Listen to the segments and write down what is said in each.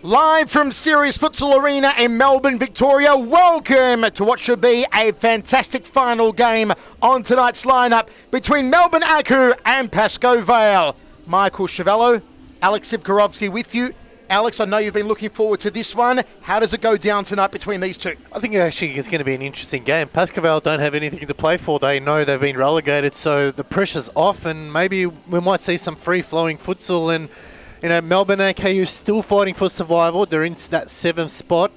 Live from Series Futsal Arena in Melbourne, Victoria, welcome to what should be a fantastic final game on tonight's lineup between Melbourne Aku and Pascoe Vale. Michael Chavello, Alex Sivkorovsky with you. Alex, I know you've been looking forward to this one. How does it go down tonight between these two? I think actually it's going to be an interesting game. Pascoe Vale don't have anything to play for. They know they've been relegated, so the pressure's off, and maybe we might see some free-flowing futsal. And Melbourne AKU still fighting for survival. They're in that 7th spot.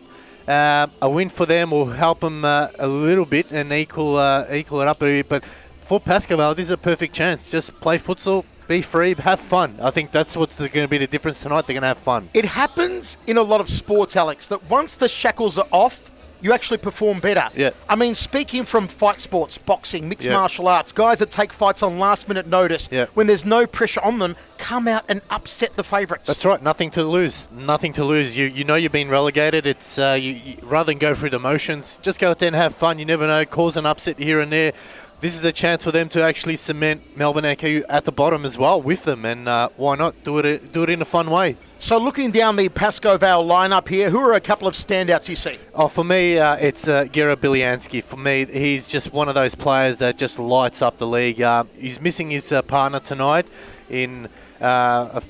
A win for them will help them a little bit and equal it up a bit. But for Pascoe Vale, this is a perfect chance. Just play futsal, be free, have fun. I think that's what's going to be the difference tonight. They're going to have fun. It happens in a lot of sports, Alex, that once the shackles are off, you actually perform better. Yeah. I mean, speaking from fight sports, boxing, mixed martial arts, guys that take fights on last-minute notice, when there's no pressure on them, come out and upset the favourites. That's right. Nothing to lose. Nothing to lose. You know you've been relegated. It's you rather than go through the motions, just go out there and have fun. You never know. Cause an upset here and there. This is a chance for them to actually cement Melbourne AKU at the bottom as well with them, and why not do it in a fun way? So looking down the Pascoe Vale lineup here, who are a couple of standouts you see? Oh, for me, it's Gera Bilyansky. For me, he's just one of those players that just lights up the league. He's missing his partner tonight in forgot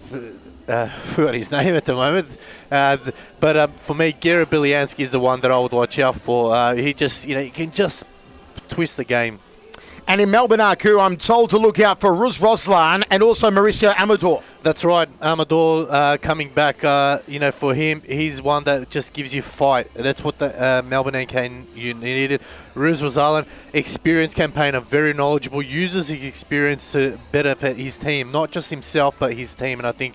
his name at the moment. But for me, Gera Bilyansky is the one that I would watch out for. He just, he can just twist the game. And in Melbourne Aku, I'm told to look out for Ruz Roslan and also Mauricio Amador. That's right. Amador coming back, for him, he's one that just gives you fight. That's what the Melbourne AKU needed. Ruz Roslan, experienced campaigner, very knowledgeable, uses his experience to benefit his team, not just himself, but his team. And I think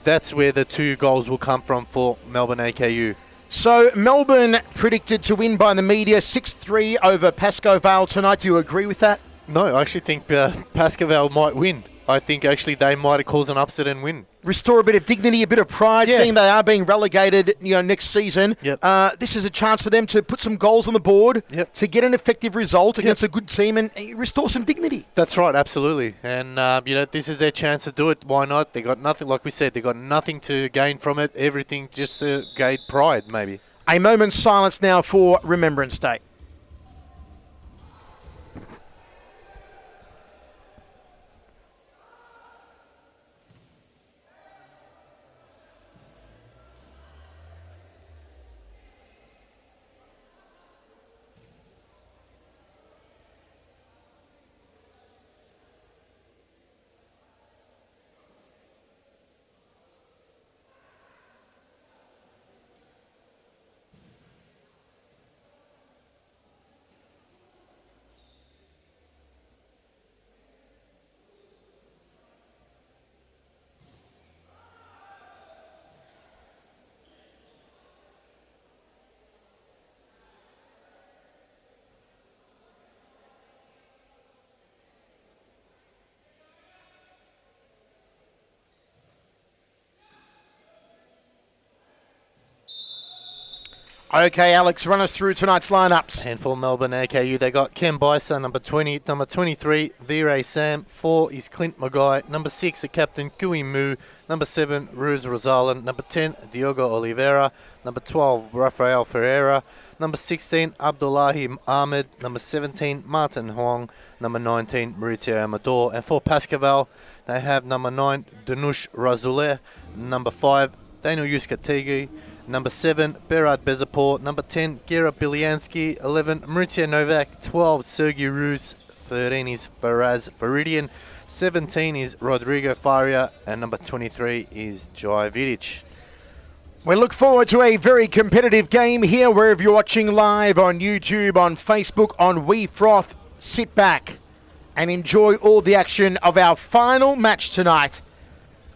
that's where the 2 goals will come from for Melbourne AKU. So Melbourne predicted to win by the media 6-3 over Pascoe Vale tonight. Do you agree with that? No, I actually think Pascoe Vale might win. I think actually they might cause an upset and win. Restore a bit of dignity, a bit of pride, seeing they are being relegated, next season. This is a chance for them to put some goals on the board, to get an effective result against a good team and restore some dignity. That's right, absolutely. And, this is their chance to do it. Why not? They got nothing, like we said, they got nothing to gain from it. Everything just to gain pride, maybe. A moment's silence now for Remembrance Day. Okay, Alex, run us through tonight's lineups. And for Melbourne AKU, they got Ken Bisa, number 20, number 23, Vire Sam, 4 is Clint Magai, number 6, the captain Kui Mu, number 7, Ruz Rosalan, number 10, Diogo Oliveira, number 12, Rafael Ferreira, number 16, Abdullahi Ahmed, number 17, Martin Huang, number 19, Mauricio Amador. And for Pascoe Vale, they have number 9, Danush Razuleh, number 5, Daniel Yuskategi, number 7, Berat Bezapor. Number 10, Gera Bilyansky. 11, Mauricio Novak. 12, Sergei Ruz. 13 is Faraz Faridian. 17 is Rodrigo Faria. And number 23 is Jai Vidic. We look forward to a very competitive game here, wherever you're watching live on YouTube, on Facebook, on WeFroth. Sit back and enjoy all the action of our final match tonight.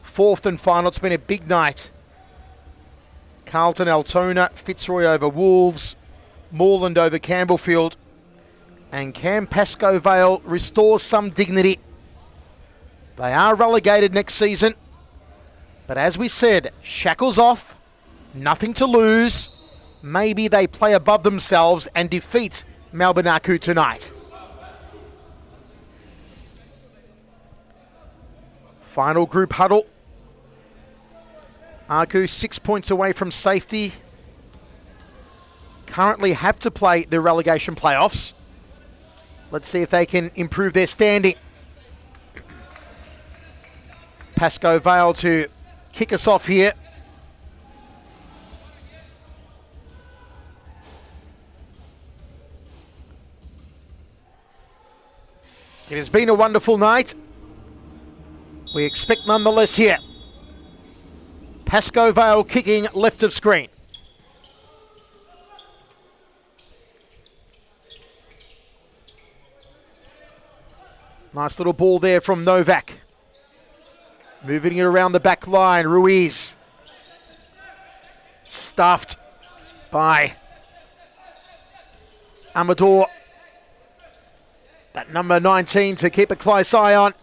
4th and final. It's been a big night. Carlton Altona, Fitzroy over Wolves, Moreland over Campbellfield, and can Pascoe Vale restore some dignity? They are relegated next season, but as we said, shackles off, nothing to lose. Maybe they play above themselves and defeat Melbourne Aku tonight. Final group huddle Argu 6 points away from safety. Currently have to play the relegation playoffs. Let's see if they can improve their standing. Pascoe Vale to kick us off here. It has been a wonderful night. We expect nonetheless here. Pascoe Vale kicking left of screen. Nice little ball there from Novak. Moving it around the back line, Ruiz. Stuffed by Amador. That number 19 to keep a close eye on.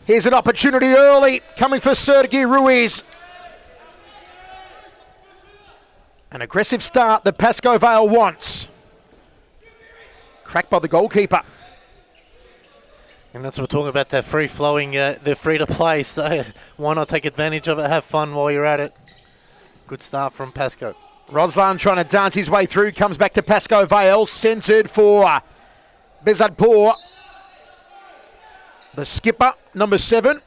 Here's an opportunity early, coming for Sergi Ruiz. An aggressive start that Pascoe Vale wants. Cracked by the goalkeeper. And that's what we're talking about, that free-flowing, they're free to play, so why not take advantage of it, have fun while you're at it. Good start from Pascoe. Roslan trying to dance his way through, comes back to Pascoe Vale, centred for Bezadpour. The skipper, number 7.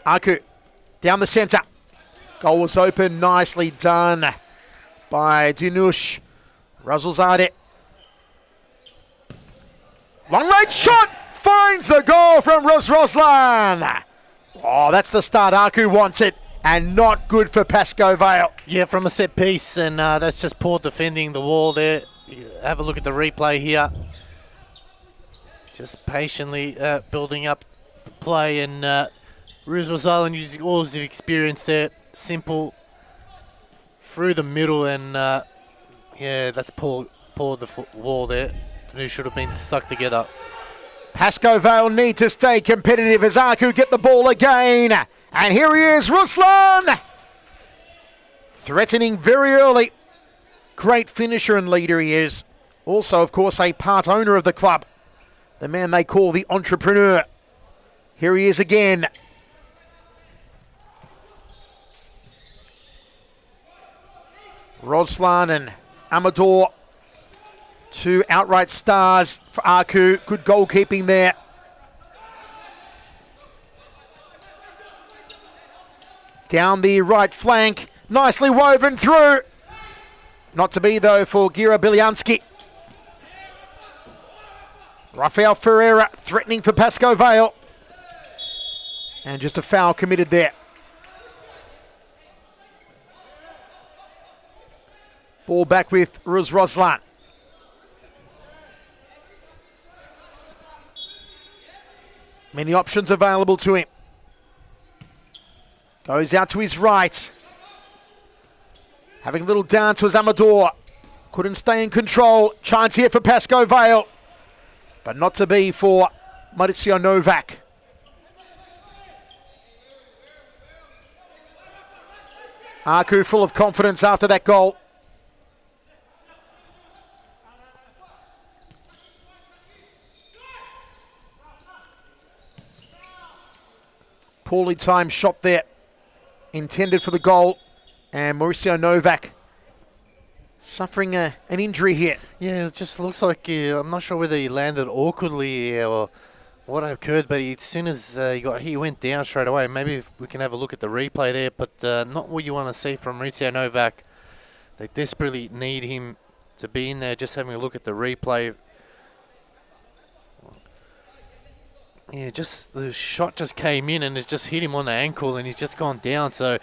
Aku, down the centre. Goal was open, nicely done by Dinush. Razulzade. Long range shot, finds the goal from Roslan. Oh, that's the start Aku wants it, and not good for Pascoe Vale. Yeah, from a set piece, and that's just poor defending the wall there. Have a look at the replay here. Just patiently building up the play, and Roslan using all his experience there. Simple through the middle, and yeah, that's poor the wall there. Who should have been stuck together. Pascoe Vale need to stay competitive as Aku get the ball again. And here he is, Ruslan! Threatening very early. Great finisher and leader he is. Also, of course, a part owner of the club. The man they call the entrepreneur. Here he is again. Roslan and Amador. 2 outright stars for Aku. Good goalkeeping there. Down the right flank. Nicely woven through. Not to be, though, for Gira Bilyansky. Rafael Ferreira threatening for Pascoe Vale. And just a foul committed there. Ball back with Roslan. Many options available to him. Goes out to his right. Having a little dance was Amador. Couldn't stay in control. Chance here for Pascoe Vale. But not to be for Mauricio Novak. Aku full of confidence after that goal. Poorly timed shot there, intended for the goal, and Mauricio Novak suffering an injury here. Yeah, it just looks like, I'm not sure whether he landed awkwardly or what occurred, but as soon as he went down straight away. Maybe if we can have a look at the replay there, but not what you want to see from Mauricio Novak. They desperately need him to be in there. Just having a look at the replay. Yeah, just the shot just came in and it's just hit him on the ankle and he's just gone down. So,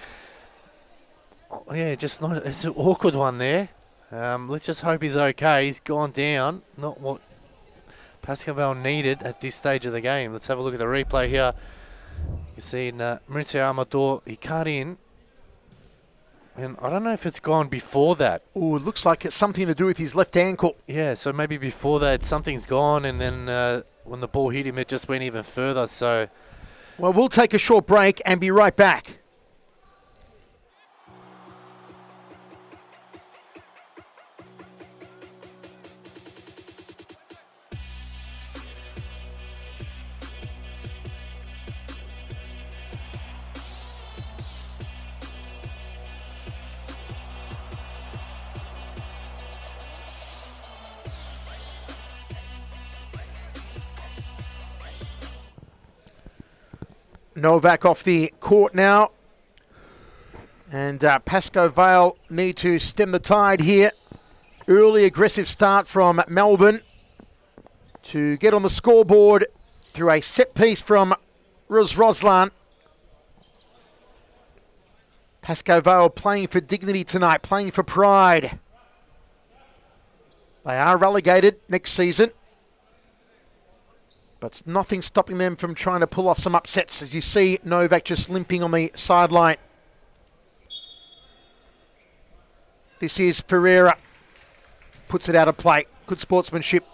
yeah, just not, it's an awkward one there. Let's just hope he's okay. He's gone down. Not what Pascoe Vale needed at this stage of the game. Let's have a look at the replay here. You see Mauricio Amador, he cut in. And I don't know if it's gone before that. Oh, it looks like it's something to do with his left ankle. Yeah, so maybe before that something's gone, and then when the ball hit him, it just went even further. So, well, we'll take a short break and be right back. Novak off the court now. And Pascoe Vale need to stem the tide here. Early aggressive start from Melbourne to get on the scoreboard through a set piece from Ruslan. Pascoe Vale playing for dignity tonight, playing for pride. They are relegated next season, but nothing stopping them from trying to pull off some upsets, as you see Novak just limping on the sideline. This is Ferreira. Puts it out of play. Good sportsmanship.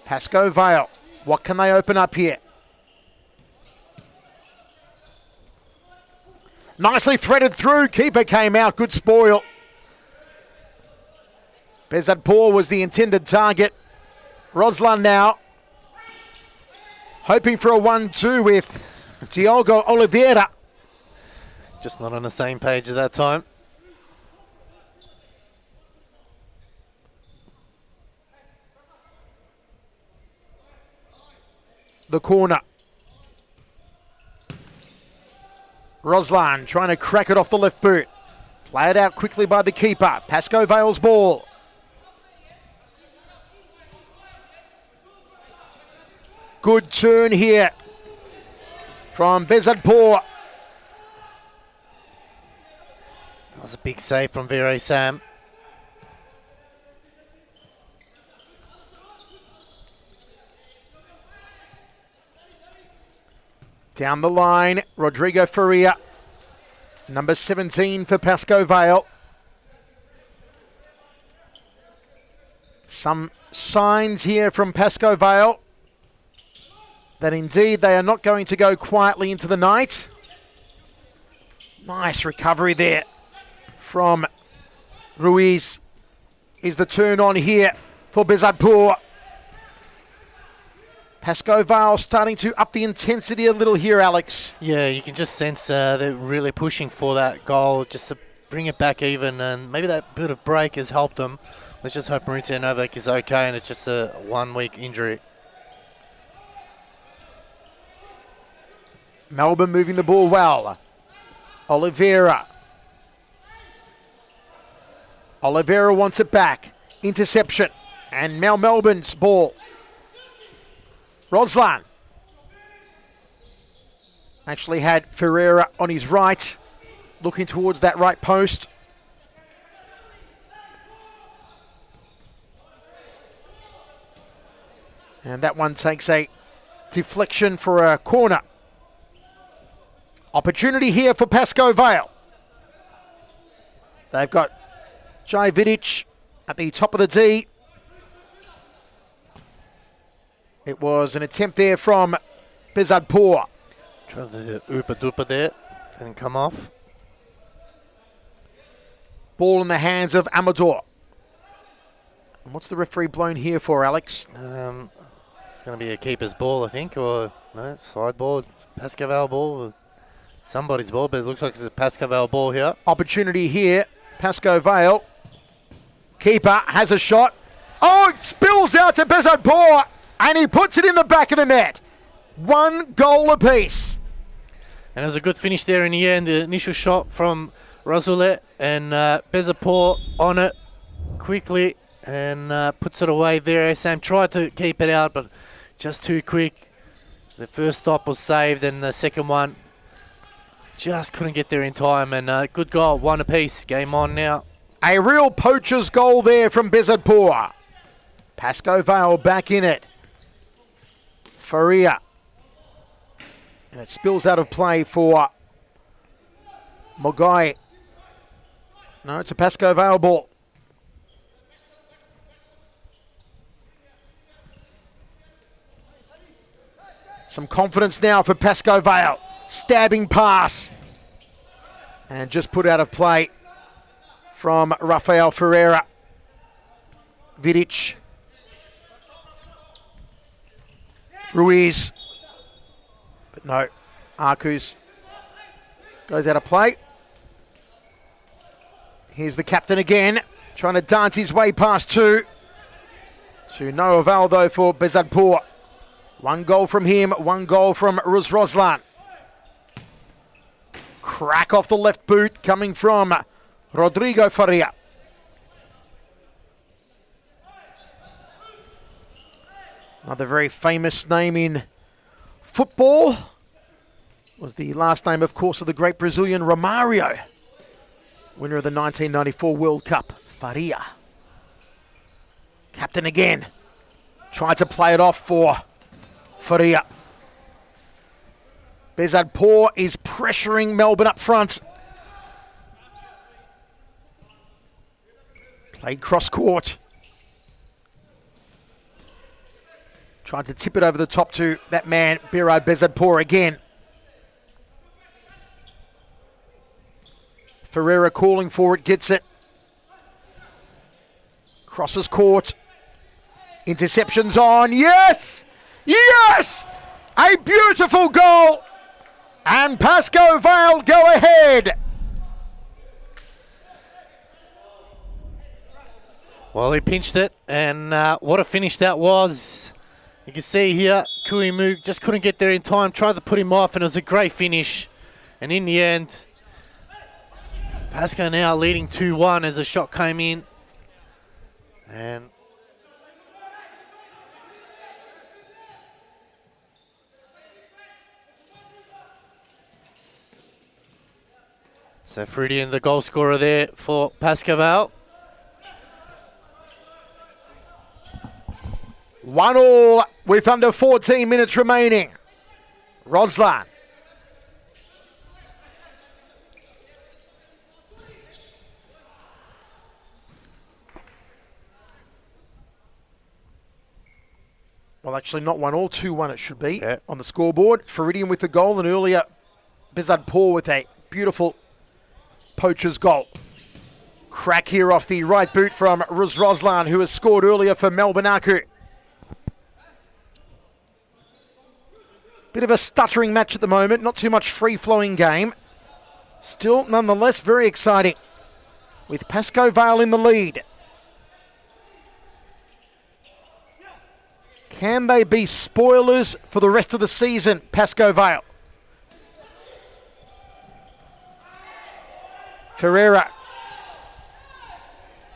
Pascoe Vale. What can they open up here? Nicely threaded through. Keeper came out. Good spoil. Bezadpour was the intended target. Ruslan now. Hoping for a 1-2 with Diogo Oliveira. Just not on the same page at that time. The corner. Ruslan trying to crack it off the left boot. Play it out quickly by the keeper. Pascoe Vale's ball. Good turn here from Bezadpour. That was a big save from Vire Sam. Down the line, Rodrigo Faria, number 17 for Pascoe Vale. Some signs here from Pascoe Vale that indeed they are not going to go quietly into the night. Nice recovery there from Ruiz. Is the turn on here for Bezadpour. Pascoe Vale starting to up the intensity a little here, Alex. Yeah, you can just sense they're really pushing for that goal just to bring it back even, and maybe that bit of break has helped them. Let's just hope Mauricio Novak is okay and it's just a 1 week injury. Melbourne moving the ball well. Oliveira. Oliveira wants it back. Interception. And now Melbourne's ball. Ruslan. Actually had Ferreira on his right. Looking towards that right post. And that one takes a deflection for a corner. Opportunity here for Pascoe Vale. They've got Jai Vidic at the top of the D. It was an attempt there from Bezadpour. Tried to do oopa doopa there. Didn't come off. Ball in the hands of Amador. And what's the referee blown here for, Alex? It's going to be a keeper's ball, I think, or no, side ball, Pascoe Vale ball. Somebody's ball, but it looks like it's a Pascoe Vale ball here. Opportunity here. Pascoe Vale. Keeper has a shot. Oh, it spills out to Bezadpour, and he puts it in the back of the net. 1 goal apiece. And it was a good finish there in the end. The initial shot from Razoulet, and Bezadpour on it quickly and puts it away there. Sam tried to keep it out, but just too quick. The first stop was saved, and the second one just couldn't get there in time, and good goal, 1 apiece. Game on now. A real poacher's goal there from Bezadpour. Pascoe Vale back in it. Faria. And it spills out of play for Mogai. No, it's a Pascoe Vale ball. Some confidence now for Pascoe Vale. Stabbing pass. And just put out of play from Rafael Ferreira. Vidic. Ruiz. But no. Arcus goes out of play. Here's the captain again. Trying to dance his way past two. To no avail though for Bezadpour. 1 goal from him, 1 goal from Ruz Roslan. Crack off the left boot coming from Rodrigo Faria. Another very famous name in football was the last name, of course, of the great Brazilian Romario, winner of the 1994 World Cup, Faria. Captain again, tried to play it off for Faria. Bezadpour is pressuring Melbourne up front. Played cross court. Tried to tip it over the top to that man, Birad Bezadpour again. Ferreira calling for it, gets it. Crosses court. Interceptions on. Yes! Yes! A beautiful goal! And Pascoe Vale go ahead. Well, he pinched it, and what a finish that was. You can see here, Kuimu just couldn't get there in time, tried to put him off, and it was a great finish. And in the end, Pascoe now leading 2-1 as a shot came in. And so Fridian, the goal scorer there for Pascoe Vale. 1-1 with under 14 minutes remaining. Roslan. Well, actually not 1-1, 2-1 it should be on the scoreboard. Faridian with the goal, and earlier Bezadpour with a beautiful poacher's goal. Crack here off the right boot from Ruz Roslan, who has scored earlier for Melbourne Aku. Bit of a stuttering match at the moment, not too much free-flowing game. Still, nonetheless, very exciting with Pascoe Vale in the lead. Can they be spoilers for the rest of the season, Pascoe Vale? Ferreira.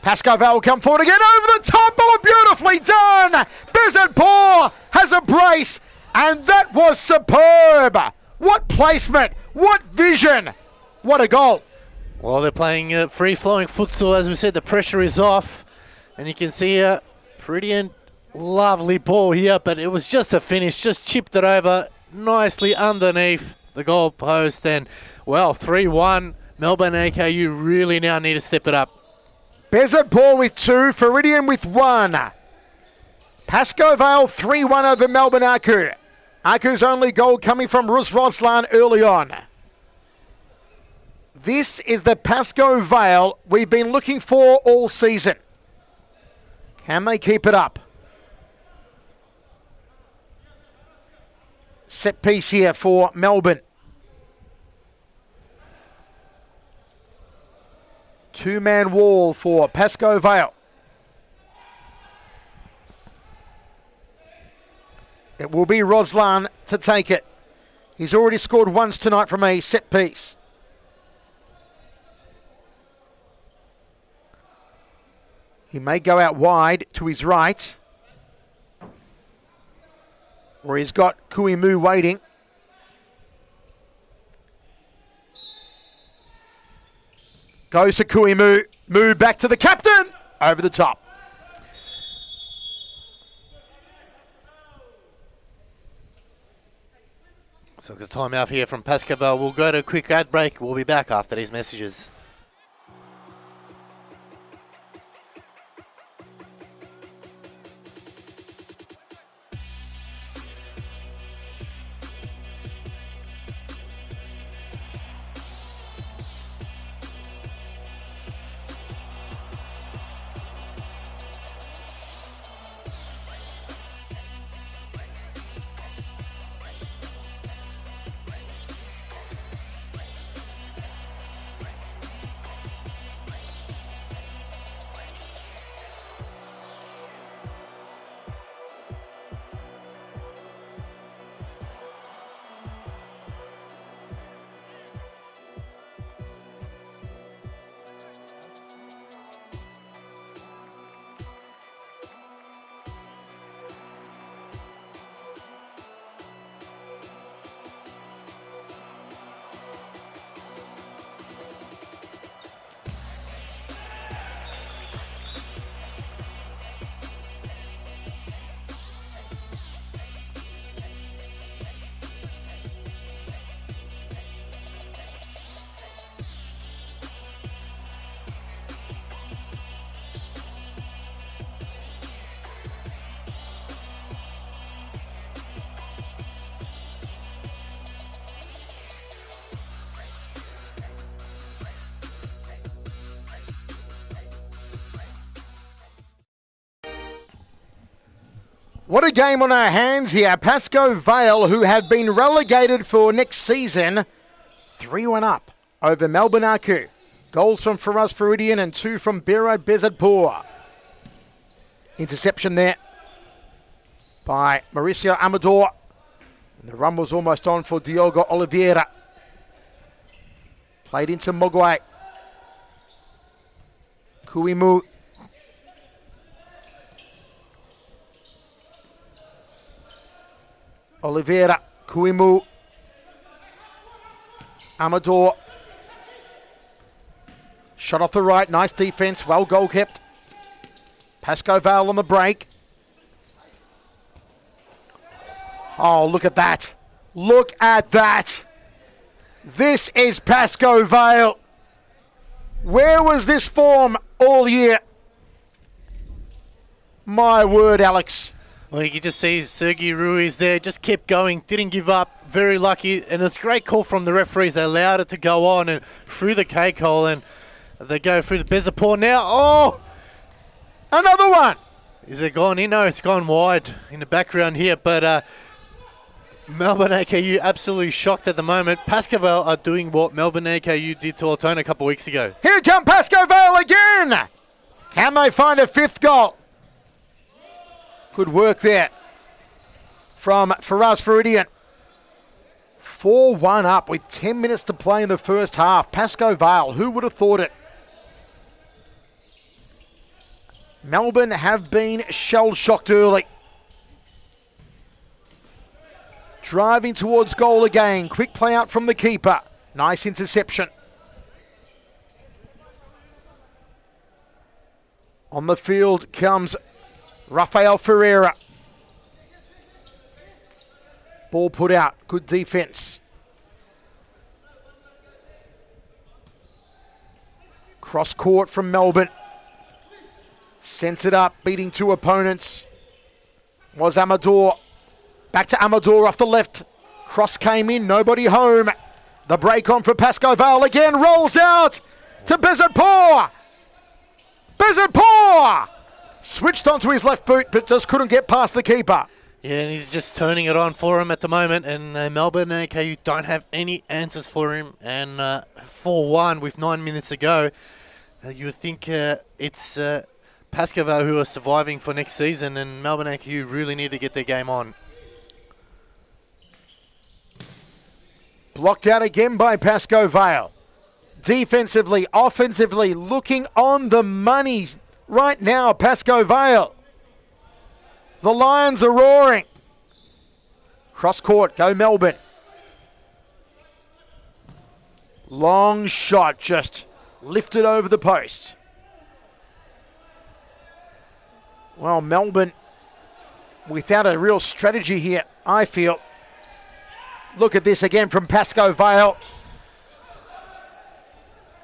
Pascoe Vale will come forward again over the top. Oh, beautifully done. Bezadpour has a brace, and that was superb. What placement, what vision, what a goal. Well, they're playing free-flowing futsal. As we said, the pressure is off. And you can see a pretty lovely ball here, but it was just a finish, just chipped it over nicely underneath the goal post. And, well, 3-1. Melbourne AKU really now need to step it up. Bezadpour with 2, Faridian with 1. Pascoe Vale 3-1 over Melbourne Aku. Aku's only goal coming from Ruz Roslan early on. This is the Pascoe Vale we've been looking for all season. Can they keep it up? Set piece here for Melbourne. 2-man wall for Pascoe Vale. It will be Roslan to take it. He's already scored once tonight from a set piece. He may go out wide to his right, where he's got Kuimu waiting. Goes to Kuimu, move back to the captain, over the top. So it's time out here from Pascoe Vale. We'll go to a quick ad break. We'll be back after these messages. What a game on our hands here. Pascoe Vale, who have been relegated for next season, 3-1 up over Melbourne Aku. Goals from Faraz Faridian and 2 from Biro Bezadpour. Interception there by Mauricio Amador. And the run was almost on for Diogo Oliveira. Played into Mogwai. Kuimu. Oliveira. Kuimu. Amador. Shot off the right. Nice defense. Well goal kept. Pascoe Vale on the break. Oh, look at that. Look at that. This is Pascoe Vale. Where was this form all year? My word, Alex. Well, you can just see Sergi Ruiz there, just kept going, didn't give up, very lucky, and it's a great call from the referees. They allowed it to go on and through the cake hole, and they go through the Bezapore now. Oh! Another one! Is it gone in? No, it's gone wide in the background here, but Melbourne AKU absolutely shocked at the moment. Pascoe Vale are doing what Melbourne AKU did to Altona a couple of weeks ago. Here come Pascoe Vale again! Can they find a 5th goal? Good work there from Faraz Faridian. 4-1 up with 10 minutes to play in the first half. Pascoe Vale, who would have thought it? Melbourne have been shell-shocked early. Driving towards goal again. Quick play out from the keeper. Nice interception. On the field comes Rafael Ferreira. Ball put out. Good defense. Cross court from Melbourne. Sent it up, beating 2 opponents. Was Amador. Back to Amador off the left. Cross came in, nobody home. The break on for Pascoe Vale again. Rolls out to Bezadpour. Bezadpour! Switched onto his left boot, but just couldn't get past the keeper. Yeah, and he's just turning it on for him at the moment, and Melbourne AKU don't have any answers for him. And 4-1 with 9 minutes to go. You would think it's Pascoe Vale who are surviving for next season, and Melbourne AKU really need to get their game on. Blocked out again by Pascoe Vale. Defensively, offensively, looking on the money right now, Pascoe Vale. The Lions are roaring. Cross court, go Melbourne. Long shot, just lifted over the post. Well, Melbourne, without a real strategy here, I feel. Look at this again from Pascoe Vale.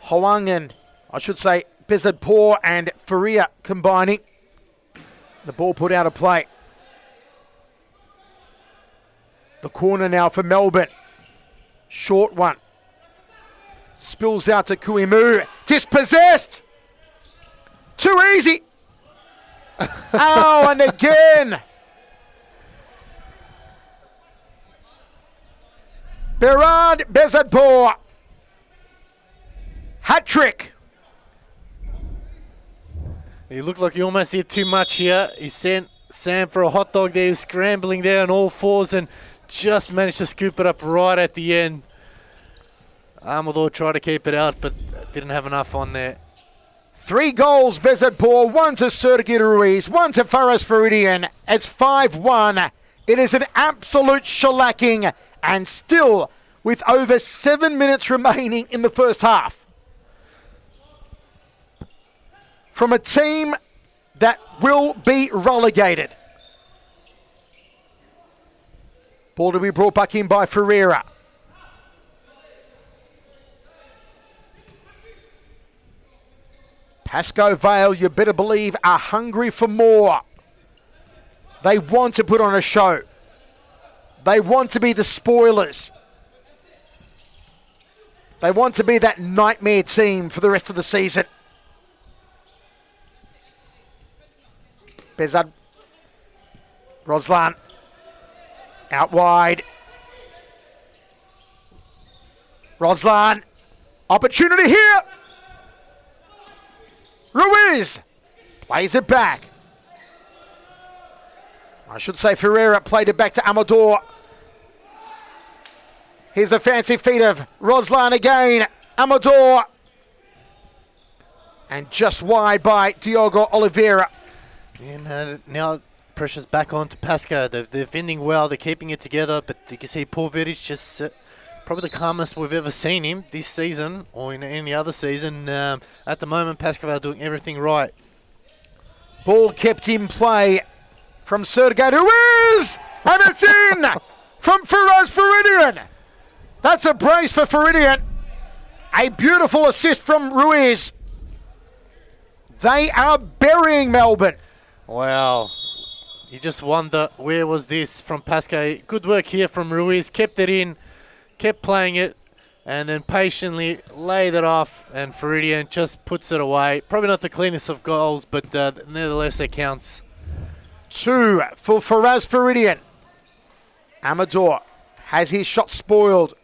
Hoang and, I should say, Bezadpour and Faria combining. The ball put out of play. The corner now for Melbourne. Short one. Spills out to Kuimu. Dispossessed. Too easy. Oh, and again. Berard Bezadpour. Hat trick. He looked like he almost did too much here. He sent Sam for a hot dog there. He was scrambling there on all fours and just managed to scoop it up right at the end. Amador tried to keep it out, but didn't have enough on there. 3 goals, Bezadpour. 1 to Sergi Ruiz, 1 to Faraz Faridian. It's 5-1. It is an absolute shellacking, and still with over 7 minutes remaining in the first half. From a team that will be relegated. Ball to be brought back in by Ferreira. Pascoe Vale, you better believe, are hungry for more. They want to put on a show. They want to be the spoilers. They want to be that nightmare team for the rest of the season. Bezad Roslan out wide. Roslan, opportunity here. Ruiz plays it back. I should say Ferreira played it back to Amador. Here's the fancy feet of Roslan again. Amador. And just wide by Diogo Oliveira. And now pressure's back on to Pascoe. They're defending well, they're keeping it together, but you can see Paul Vidic just probably the calmest we've ever seen him this season or in any other season. At the moment, Pascoe Vale doing everything right. Ball kept in play from Sergei Ruiz, and it's in from Feroz Faridian. That's a brace for Faridian. A beautiful assist from Ruiz. They are burying Melbourne. Wow. You just wonder, where was this from Pascoe? Good work here from Ruiz. Kept it in, kept playing it, and then patiently laid it off, and Faridian just puts it away. Probably not the cleanest of goals, but nevertheless it counts. 2 for Faraz Faridian. Amador has his shot spoiled.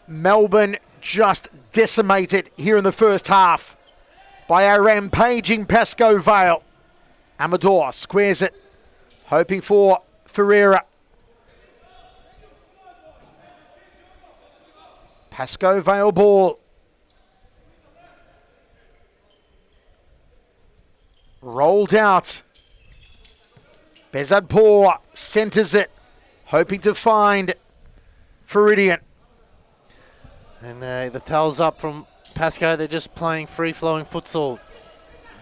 Melbourne just decimated here in the first half by our rampaging Pascoe Vale. Amador squares it, hoping for Ferreira. Pascoe Vale ball. Rolled out. Bezadpour centres it, hoping to find Faridian. And the towel's up from Pascoe. They're just playing free-flowing futsal.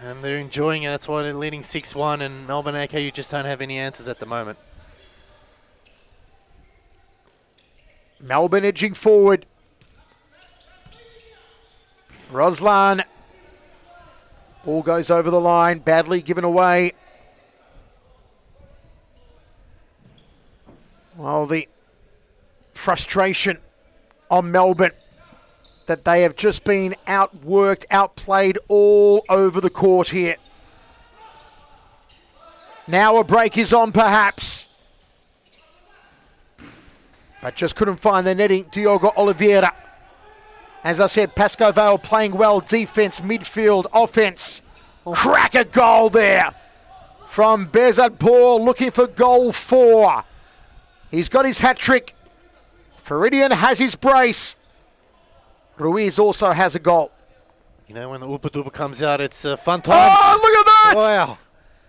And they're enjoying it. That's why they're leading 6-1. And Melbourne AKU just don't have any answers at the moment. Melbourne edging forward. Roslan. Ball goes over the line. Badly given away. Well, the frustration on Melbourne that they have just been outworked, outplayed all over the court here. Now a break is on perhaps. But just couldn't find the netting. Diogo Oliveira. As I said, Pascoe Vale playing well. Defense, midfield, offense. Cracker goal there from Bezadpour, looking for goal 4. He's got his hat trick. Faridian has his brace. Ruiz also has a goal. You know, when the Oopa Doopa comes out, it's fun times. Oh, look at that! Wow.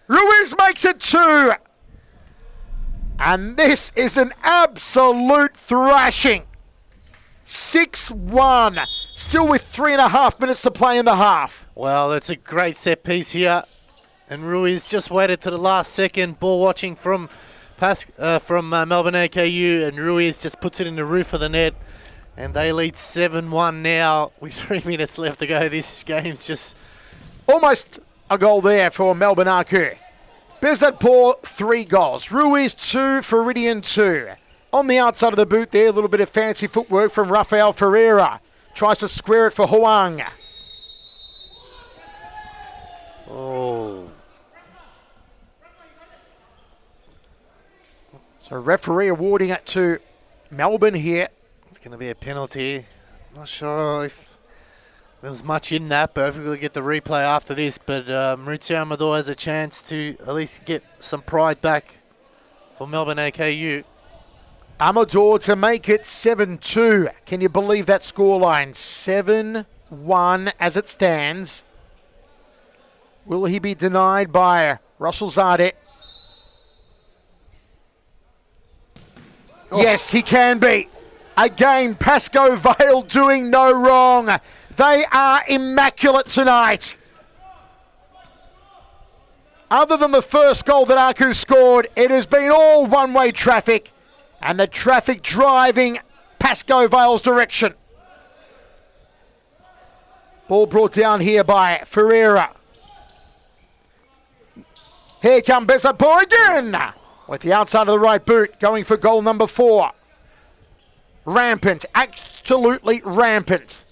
Ruiz makes it 2. And this is an absolute thrashing. 6-1. Still with 3.5 minutes to play in the half. Well, it's a great set piece here. And Ruiz just waited to the last second. Ball watching from Melbourne AKU. And Ruiz just puts it in the roof of the net. And they lead 7-1 now with 3 minutes left to go. This game's just... Almost a goal there for Melbourne AKU. Bezadpour, 3 goals. Ruiz, 2. Faridian, 2. On the outside of the boot there, a little bit of fancy footwork from Rafael Ferreira. Tries to square it for Huang. Oh. So referee awarding it to Melbourne here. It's going to be a penalty. Not sure if there was much in that, but hopefully we'll get the replay after this. But Maurizio Amador has a chance to at least get some pride back for Melbourne AKU. Amador to make it 7-2. Can you believe that scoreline? 7-1 as it stands. Will he be denied by Russell Zade? Oh. Yes, he can be. Again, Pascoe Vale doing no wrong. They are immaculate tonight. Other than the first goal that Aku scored, it has been all one-way traffic. And the traffic driving Pascoe Vale's direction. Ball brought down here by Ferreira. Here comes Bezadpour again. With the outside of the right boot, going for goal number 4. Rampant, absolutely rampant.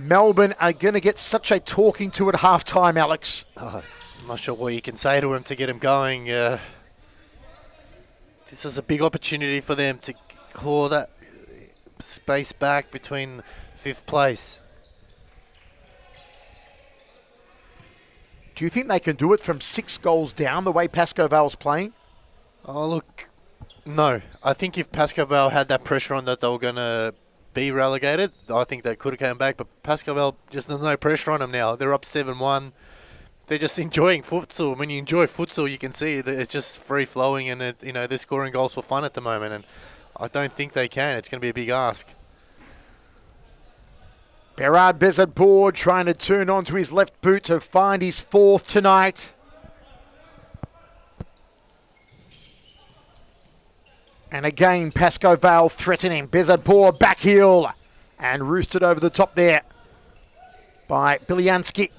Melbourne are going to get such a talking to at halftime, Alex. I'm not sure what you can say to him to get him going. This is a big opportunity for them to claw that space back between 5th place. Do you think they can do it from 6 goals down the way Pascoe Vale's playing? Oh, look, no. I think if Pascoe Vale had that pressure on that they were going to be relegated, I think they could have come back. But Pascoe Vale, just there's no pressure on them now. They're up 7-1. They're just enjoying futsal. When you enjoy futsal, you can see that it's just free-flowing and, they're scoring goals for fun at the moment. And I don't think they can. It's going to be a big ask. Berard Bezadpour trying to turn onto his left boot to find his 4th tonight. And again, Pascoe Vale threatening. Bezadpour back heel and roosted over the top there by Bilyansky.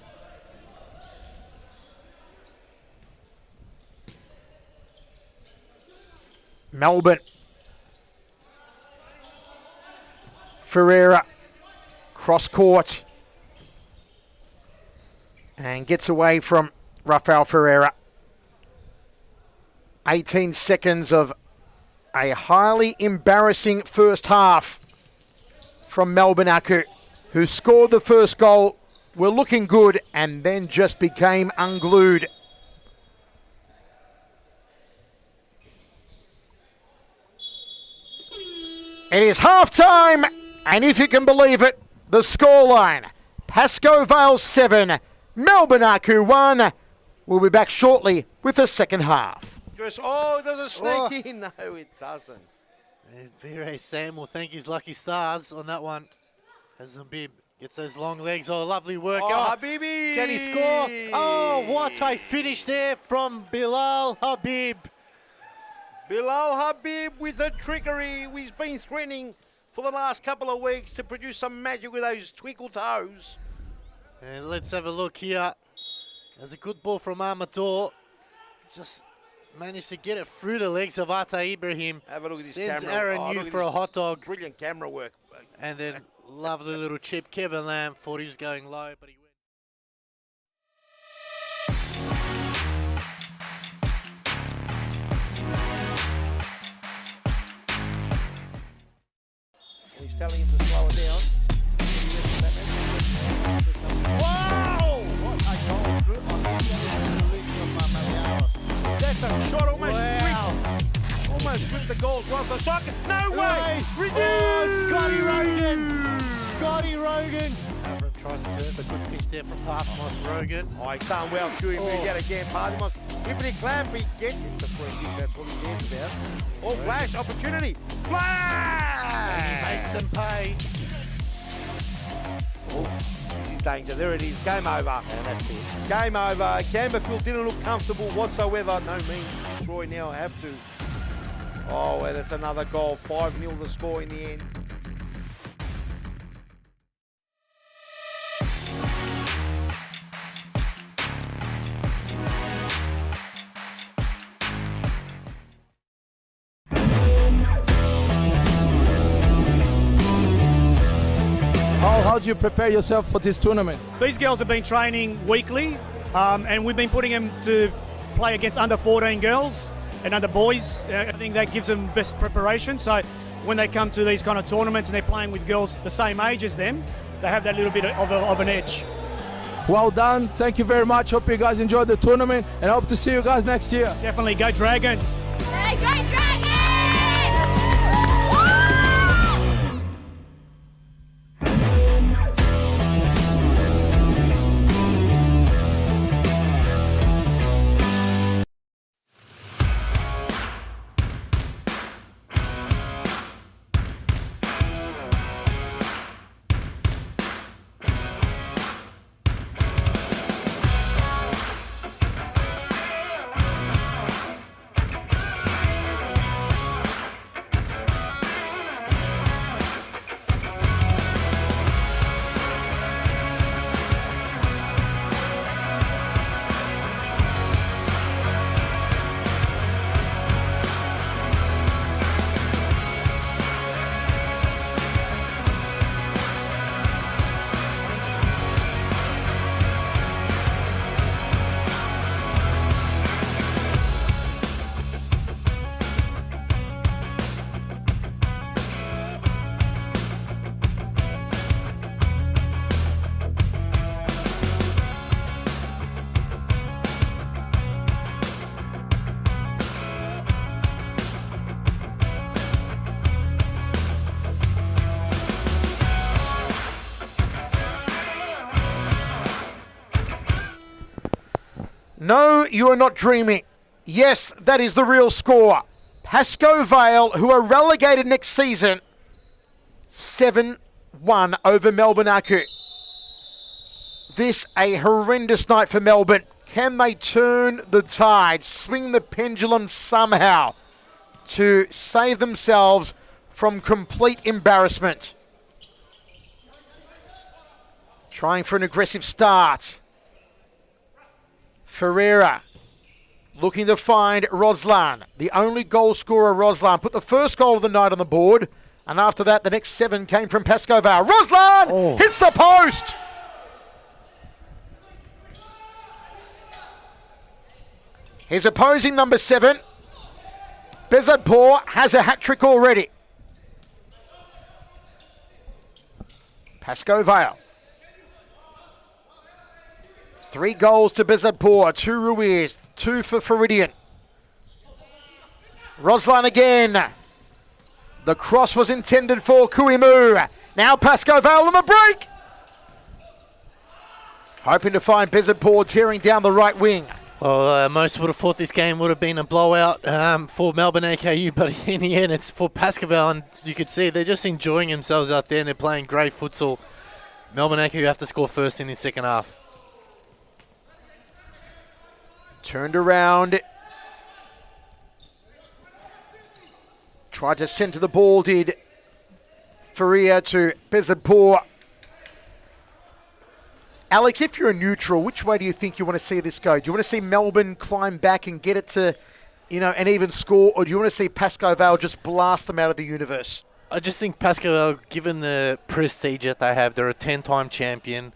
Melbourne. Ferreira. Cross court. And gets away from Rafael Ferreira. 18 seconds of a highly embarrassing first half from Melbourne Aku, who scored the first goal, were looking good, and then just became unglued. It is half-time, and if you can believe it, the scoreline, Pascoe Vale 7, Melbourne Aku 1. We'll be back shortly with the second half. Oh, does it sneak in? No, it doesn't. And Vire Sam will thank his lucky stars on that one. As Habib gets those long legs. Oh, lovely work. Oh, Habibi! Can he score? Oh, what a finish there from Bilal Habib. Bilal Habib with the trickery. He's been threatening for the last couple of weeks to produce some magic with those twinkle toes. And let's have a look here. There's a good ball from Amador. Just managed to get it through the legs of Ata Ibrahim. Have a look at this Sends camera. Aaron Yu for a hot dog. Brilliant camera work. And then lovely little chip. Kevin Lamb thought he was going low, but he went. He's telling him to slow it down. Wow! What a goal through. That's a shot almost ripped. Almost ripped the goal across the socket. No way! Reduced! Oh, Scotty Rogan! Scotty Rogan! Trying to turn, but good pitch there from Parthmos Rogan. Oh, he's done well. Chewy moved out again. Parthmos. Whippity clamp, he gets it. That's what he cares about. Oh, flash, opportunity. Flash! And he makes them pay. Oh, this is danger. There it is. Game over. And that's it. Game over. Camberfield didn't look comfortable whatsoever. No means Troy now have to. Oh, and it's another goal. 5-0 the score in the end. How do you prepare yourself for this tournament? These girls have been training weekly, and we've been putting them to play against under 14 girls and under boys. I think that gives them best preparation. So when they come to these kind of tournaments and they're playing with girls the same age as them, they have that little bit of an edge. Well done. Thank you very much. Hope you guys enjoyed the tournament and hope to see you guys next year. Definitely go Dragons. Hey, go Dragons! No, you are not dreaming. Yes, that is the real score. Pascoe Vale, who are relegated next season, 7-1 over Melbourne Aku. This a horrendous night for Melbourne. Can they turn the tide, swing the pendulum somehow to save themselves from complete embarrassment? Trying for an aggressive start. Ferreira looking to find Roslan. The only goal scorer, Roslan, put the first goal of the night on the board. And after that, the next 7 came from Pascoe Vale. Roslan hits the post. His opposing number 7, Bezadpour, has a hat-trick already. Pascoe Vale. 3 goals to Bezadpour, 2 Ruiz, 2 for Floridian. Roslan again. The cross was intended for Kuimu. Now Pascoe Vale on the break. Hoping to find Bezadpour tearing down the right wing. Well, most would have thought this game would have been a blowout for Melbourne AKU, but in the end it's for Pascoe Vale, and you could see they're just enjoying themselves out there and they're playing great futsal. Melbourne AKU have to score first in the second half. Turned around. Tried to centre the ball, did Faria to Bezadpour. Alex, if you're a neutral, which way do you think you want to see this go? Do you want to see Melbourne climb back and get it to, an even score, or do you want to see Pascoe Vale just blast them out of the universe? I just think Pascoe Vale, given the prestige that they have, they're a 10-time champion.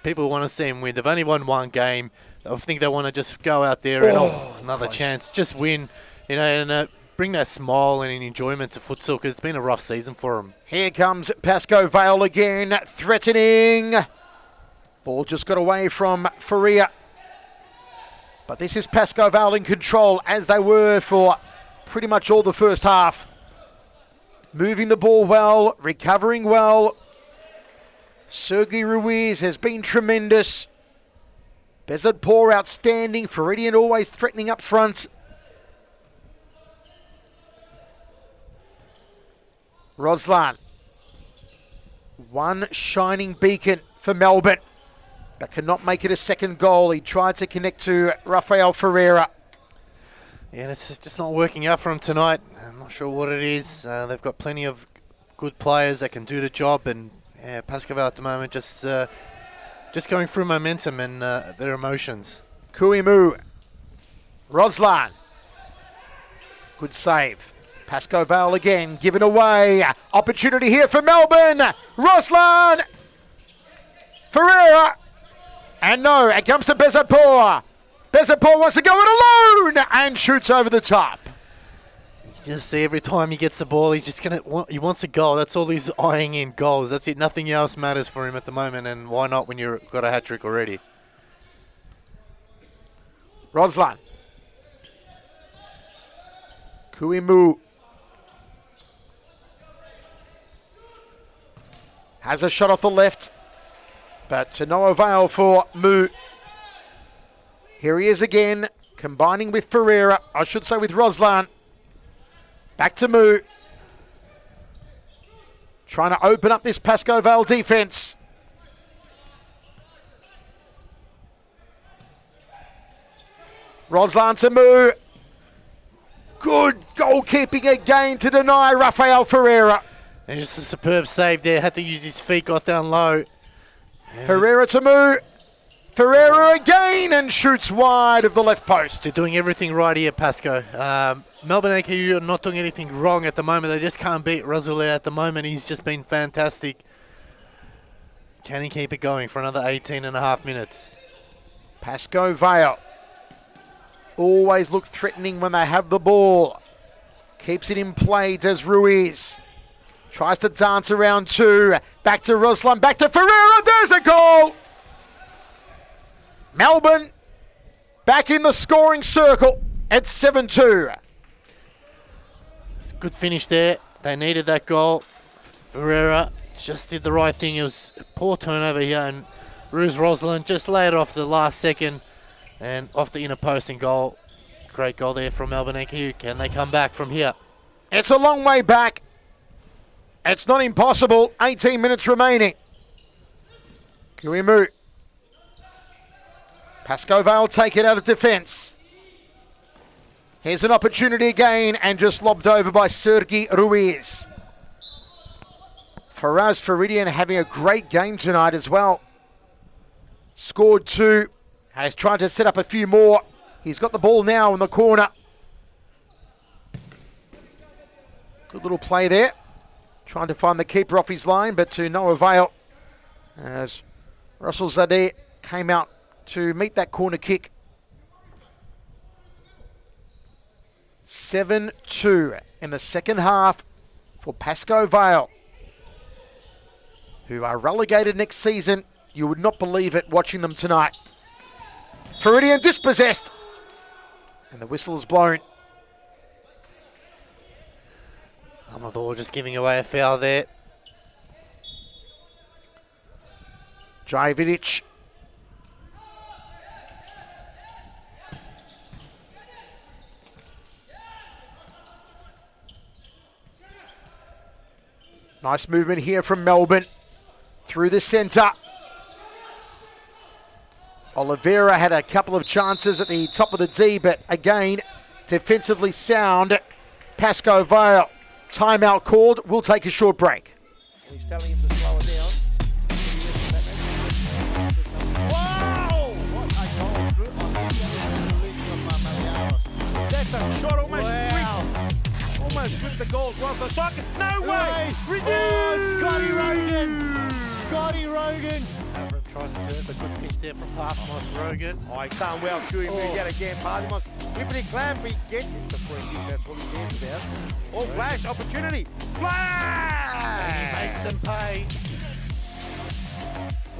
People want to see them win. They've only won 1 game. I think they want to just go out there and another chance, just win, and bring that smile and enjoyment to futsal, because it's been a rough season for them. Here comes Pascoe Vale again, threatening. Ball just got away from Faria. But this is Pascoe Vale in control, as they were for pretty much all the first half. Moving the ball well, recovering well. Sergi Ruiz has been tremendous. Bezadpour outstanding. Floridian always threatening up front. Roslan. One shining beacon for Melbourne, but cannot make it a second goal. He tried to connect to Rafael Ferreira. Yeah, it's just not working out for him tonight. I'm not sure what it is. They've got plenty of good players that can do the job, and Pascoe Vale at the moment just going through momentum and their emotions. Kuimu. Roslan. Good save. Pascoe Vale again, given away. Opportunity here for Melbourne. Roslan. Ferreira. And no, it comes to Bezadpour. Bezadpour wants to go it alone and shoots over the top. You just see every time he gets the ball, he wants a goal. That's all he's eyeing in, goals. That's it. Nothing else matters for him at the moment, and why not when you've got a hat-trick already? Roslan. Kuimu. Has a shot off the left, but to no avail for Mu. Here he is again, combining with Ferreira, I should say with Roslan. Back to Mu. Trying to open up this Pascoe Vale defence. Roslan to Mu. Good goalkeeping again to deny Rafael Ferreira. And just a superb save there. Had to use his feet, got down low. Ferreira to Mu. Ferreira again and shoots wide of the left post. They're doing everything right here, Pascoe. Melbourne AKU are not doing anything wrong at the moment. They just can't beat Razulé at the moment. He's just been fantastic. Can he keep it going for another 18.5 minutes? Pascoe Vale always look threatening when they have the ball. Keeps it in play, does Ruiz. Tries to dance around 2. Back to Roslan, back to Ferreira. There's a goal. Melbourne back in the scoring circle at 7-2. It's a good finish there. They needed that goal. Ferreira just did the right thing. It was a poor turnover here, and Roslan just laid it off the last second. And off the inner post and goal. Great goal there from Melbourne NQ. Can they come back from here? It's a long way back. It's not impossible. 18 minutes remaining. Kuimu. Pascoe Vale take it out of defence. Here's an opportunity again and just lobbed over by Sergi Ruiz. Faraz Faridian having a great game tonight as well. Scored 2. Has tried to set up a few more. He's got the ball now in the corner. Good little play there. Trying to find the keeper off his line, but to no avail. As Russell Zadeh came out to meet that corner kick. 7-2 in the second half for Pascoe Vale, who are relegated next season. You would not believe it watching them tonight. Faridian dispossessed. And the whistle is blown. Amador just giving away a foul there. Javidic. Nice movement here from Melbourne. Through the centre. Oliveira had a couple of chances at the top of the D, but again, defensively sound. Pascoe Vale. Timeout called. We'll take a short break. He's telling him to slow it down. Wow! What a goal. That's a shot almost with the goals right the socket. No way! Oh, Scotty Rogan. Trying to turn, but good pitch there from Parthmos Rogan. Oh, he's done well, Chewy. We get again, Parthmos. Whippity clap, he gets it. The free kick, that's what he cares about. Oh, flash, opportunity. Flash! And he makes them pay.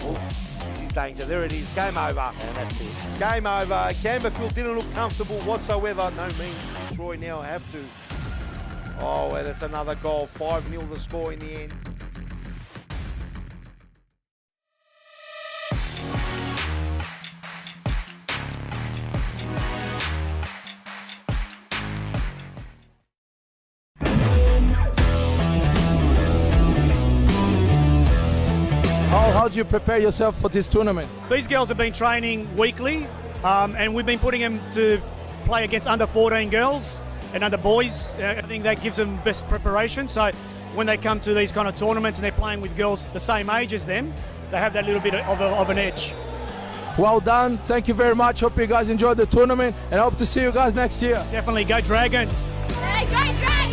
Oh, this is danger. There it is. Game over. And that's it. Game over. Camberfield didn't look comfortable whatsoever. No means Troy now have to. Oh, and that's another goal. 5-0 the score in the end. How do you prepare yourself for this tournament? These girls have been training weekly, and we've been putting them to play against under 14 girls and under boys. I think that gives them best preparation. So when they come to these kind of tournaments and they're playing with girls the same age as them, they have that little bit of an edge. Well done. Thank you very much. Hope you guys enjoyed the tournament and hope to see you guys next year. Definitely go Dragons. Hey, go Dragons!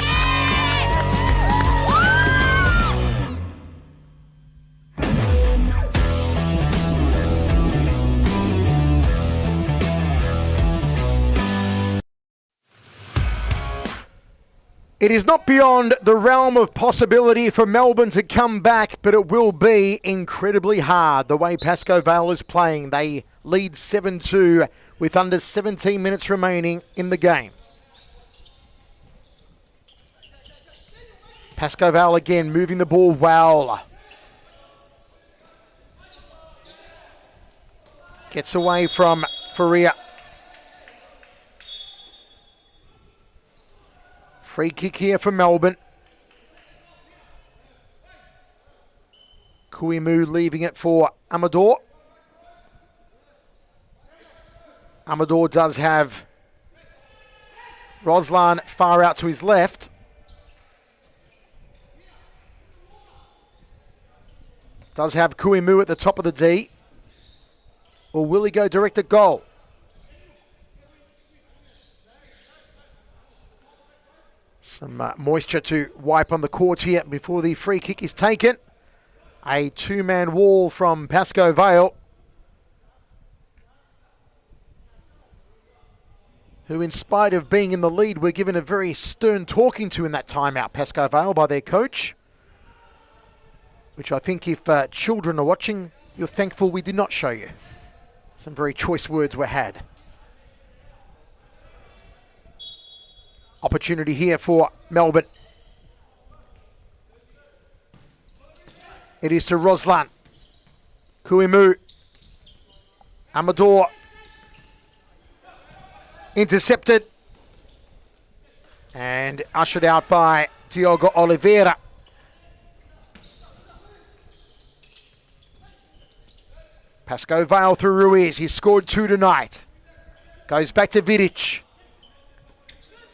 It is not beyond the realm of possibility for Melbourne to come back, but it will be incredibly hard the way Pascoe Vale is playing. They lead 7-2 with under 17 minutes remaining in the game. Pascoe Vale again moving the ball well. Gets away from Faria. Free kick here for Melbourne. Kuimu leaving it for Amador. Amador does have Roslan far out to his left. Does have Kuimu at the top of the D. Or will he go direct at goal? Some moisture to wipe on the court here before the free kick is taken. A two-man wall from Pascoe Vale, who in spite of being in the lead were given a very stern talking to in that timeout, Pascoe Vale, by their coach. Which I think if children are watching, you're thankful we did not show you. Some very choice words were had. Opportunity here for Melbourne. It is to Roslan. Kuimu. Amador. Intercepted. And ushered out by Diogo Oliveira. Pascoe Vale through Ruiz. He scored 2 tonight. Goes back to Vidic.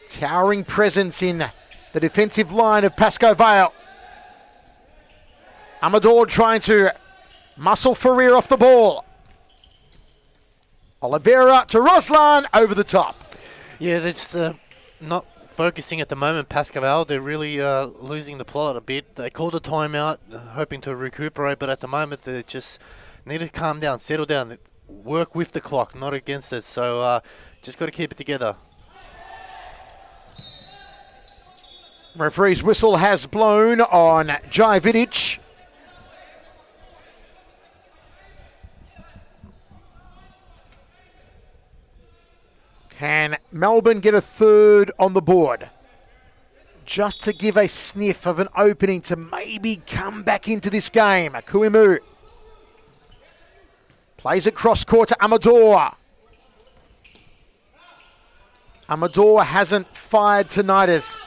Towering presence in the defensive line of Pascoe Vale. Amador trying to muscle Ferrer off the ball. Oliveira to Roslan over the top. Yeah, they're just not focusing at the moment, Pascoe Vale. They're really losing the plot a bit. They called a timeout, hoping to recuperate, but at the moment they just need to calm down, settle down, work with the clock, not against it. So just got to keep it together. Referee's whistle has blown on Jai Vidic. Can Melbourne get a third on the board? Just to give a sniff of an opening to maybe come back into this game. Kuimu plays it cross court to Amador. Amador hasn't fired tonight as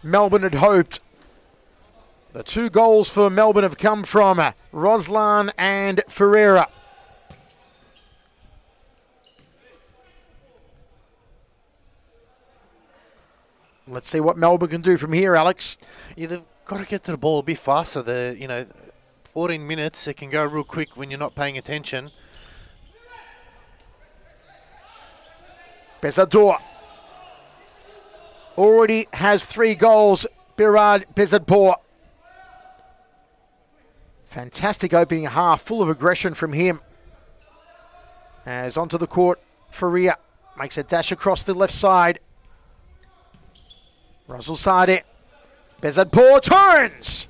Melbourne had hoped. The 2 goals for Melbourne have come from Roslan and Ferreira. Let's see what Melbourne can do from here, Alex. Yeah, they've got to get to the ball a bit faster. 14 minutes, it can go real quick when you're not paying attention. Bezador already has 3 goals. Birad Bezadpour. Fantastic opening half, full of aggression from him. As onto the court, Faria makes a dash across the left side. Russell Sade. Bezadpour turns.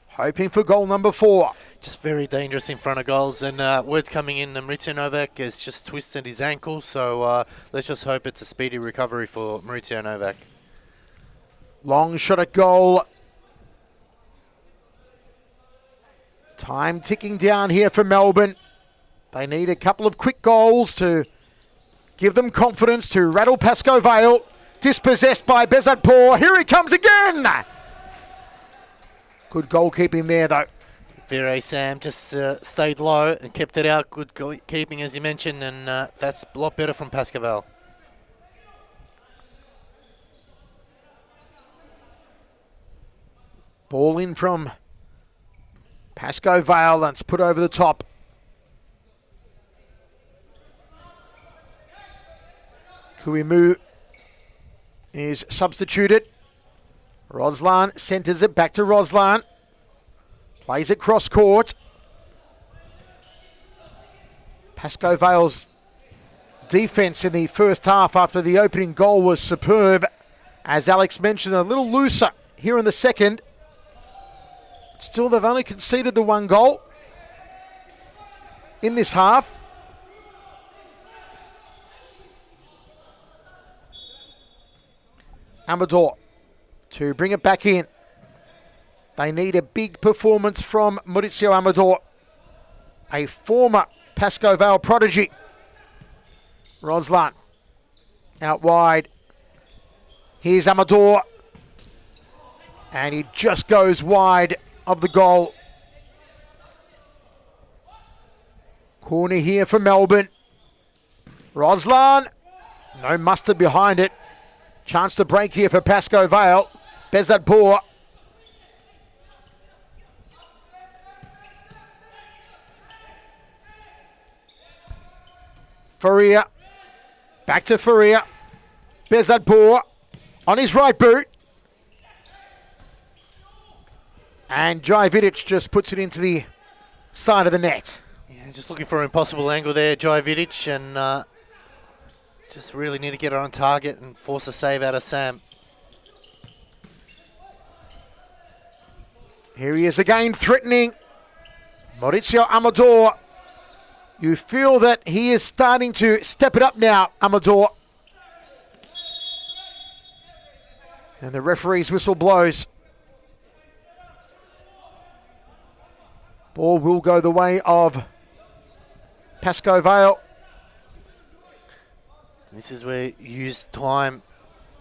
Hoping for goal number 4. Just very dangerous in front of goals. And word's coming in, Maurizio Novak has just twisted his ankle. So let's just hope it's a speedy recovery for Maurizio Novak. Long shot at goal. Time ticking down here for Melbourne. They need a couple of quick goals to give them confidence to rattle Pascoe Vale. Dispossessed by Bezadpour. Here he comes again. Good goalkeeping there, though. Vere Sam just stayed low and kept it out. Good keeping, as you mentioned, and that's a lot better from Pascoe Vale. Ball in from Pascoe Vale, and it's put over the top. Kuimu is substituted. Roslan centres it back to Roslan. Plays it cross court. Pascoe Vale's defence in the first half after the opening goal was superb. As Alex mentioned, a little looser here in the second. Still, they've only conceded the 1 goal in this half. Amador to bring it back in. They need a big performance from Maurizio Amador, a former Pascoe Vale prodigy. Roslan out wide. Here's Amador. And he just goes wide of the goal. Corner here for Melbourne. Roslan. No mustard behind it. Chance to break here for Pascoe Vale. Bezadpour. Faria. Back to Faria. Bezadpour on his right boot. And Jai Vidic just puts it into the side of the net. Yeah, just looking for an impossible angle there, Jai Vidic, and just really need to get it on target and force a save out of Sam. Here he is again, threatening Maurizio Amador. You feel that he is starting to step it up now, Amador. And the referee's whistle blows. Ball will go the way of Pascoe Vale. This is where you use time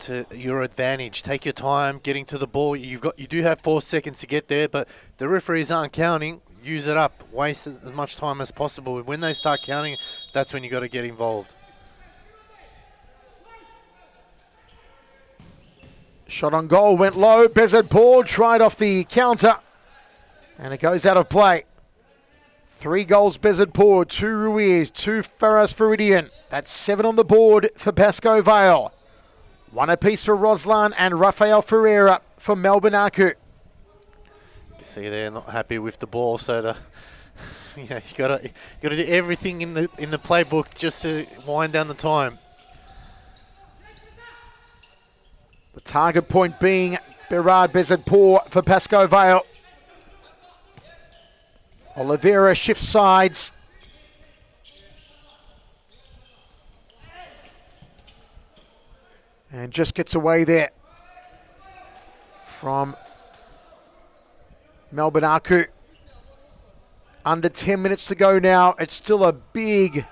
to your advantage. Take your time getting to the ball. You do have 4 seconds to get there, but the referees aren't counting. Use it up. Waste as much time as possible. When they start counting, that's when you got to get involved. Shot on goal went low. Bezard tried off the counter, and it goes out of play. 3 goals Bezard, 2 Ruiz, 2 Ferras Feridian. That's 7 on the board for Pascoe Vale. 1 apiece for Roslan and Rafael Ferreira for Melbourne Aku. You see they're not happy with the ball, so you gotta do everything in the playbook just to wind down the time. The target point being Berard Bezard for Pascoe Vale. Oliveira shifts sides. And just gets away there from Melbourne Aku. Under 10 minutes to go now. It's still a big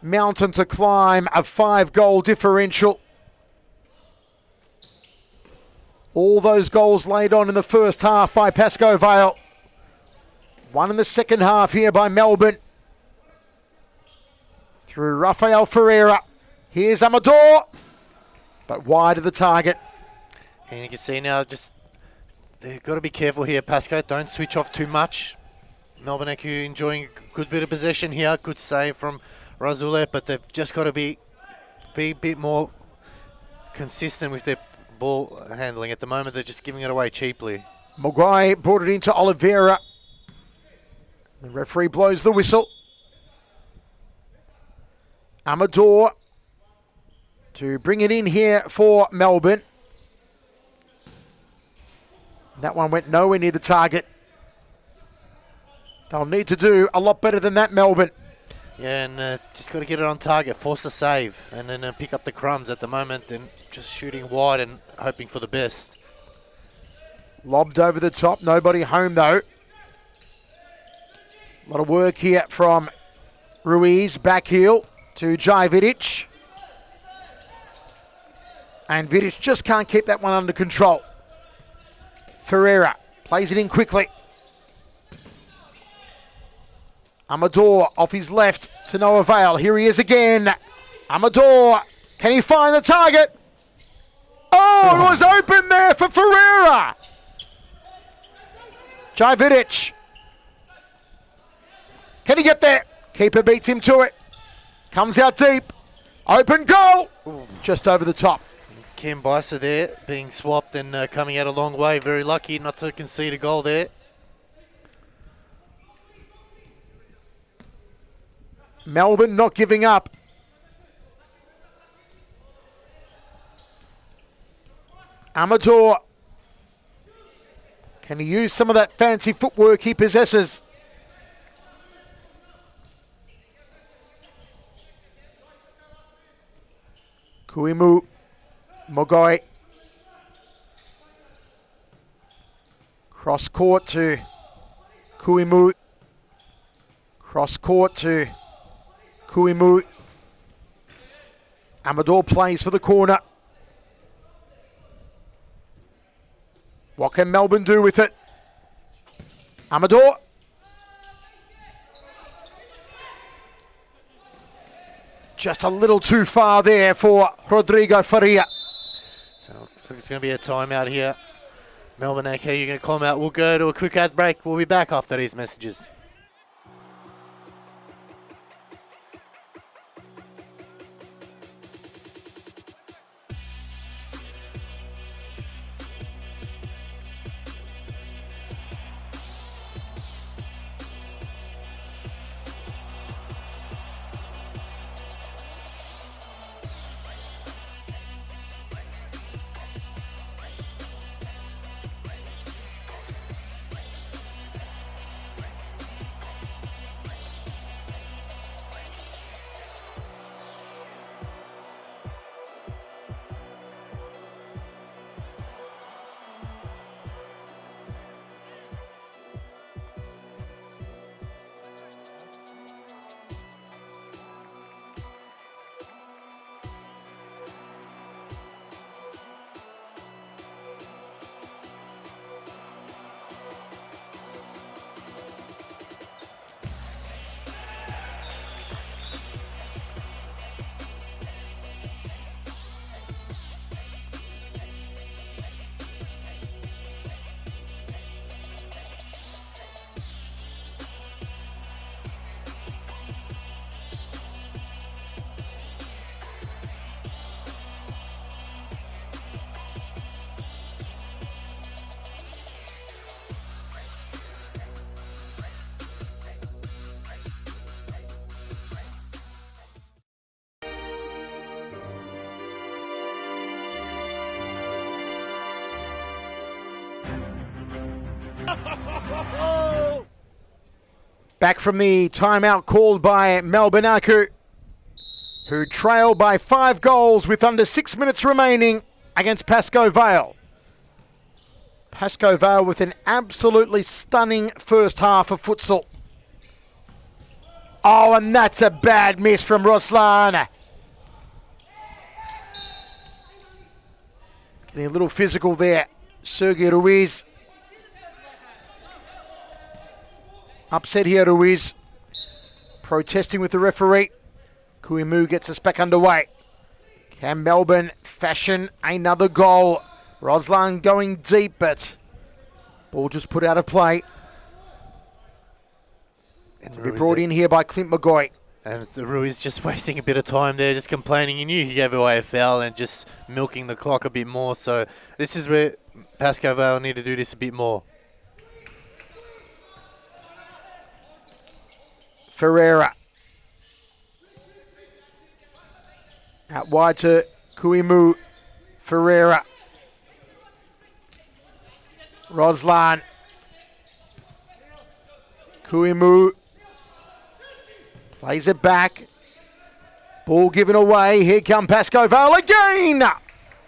mountain to climb, a 5-goal differential. All those goals laid on in the first half by Pascoe Vale. 1 in the second half here by Melbourne. Through Rafael Ferreira. Here's Amador, but wide of the target. And you can see now, they've got to be careful here, Pascoe. Don't switch off too much. Melbourne Aku enjoying a good bit of possession here. Good save from Razule, but they've just got to be a bit more consistent with their ball handling. At the moment, they're just giving it away cheaply. Maguire brought it into Oliveira. The referee blows the whistle. Amador to bring it in here for Melbourne. That one went nowhere near the target. They'll need to do a lot better than that, Melbourne. Yeah, and just got to get it on target, force a save, and then pick up the crumbs. At the moment, and just shooting wide and hoping for the best. Lobbed over the top, nobody home though. A lot of work here from Ruiz, back heel to Jai Vidic. And Vidic just can't keep that one under control. Ferreira plays it in quickly. Amador off his left to no avail. Here he is again. Amador, can he find the target? Oh, it was open there for Ferreira. Jai Vidic. Can he get there? Keeper beats him to it. Comes out deep. Open goal. Just over the top. Ken Bicer there being swapped and coming out a long way. Very lucky not to concede a goal there. Melbourne not giving up. Amador. Can he use some of that fancy footwork he possesses? Kuimu, Mogoi. Cross court to Kuimu. Cross court to Kuimu. Amador plays for the corner. What can Melbourne do with it? Amador. Just a little too far there for Rodrigo Faria. So looks like it's going to be a timeout here. Melbourne Aku, you're going to climb out. We'll go to a quick ad break. We'll be back after these messages. Back from the timeout called by Melbourne, who trail by 5 goals with under 6 minutes remaining against Pascoe Vale. Pascoe Vale with an absolutely stunning first half of futsal. Oh, and that's a bad miss from Ruslan. Getting a little physical there. Sergio Ruiz. Upset here, Ruiz. Protesting with the referee. Kuimu gets us back underway. Can Melbourne fashion another goal? Ruslan going deep, but ball just put out of play. And to be brought in here by Clint McGoy. And Ruiz just wasting a bit of time there, just complaining. He knew he gave away a foul and just milking the clock a bit more. So this is where Pascoe Vale need to do this a bit more. Ferreira. Out wide to Kuimu. Ferreira. Ruslan. Kuimu. Plays it back. Ball given away. Here come Pascoe Vale again.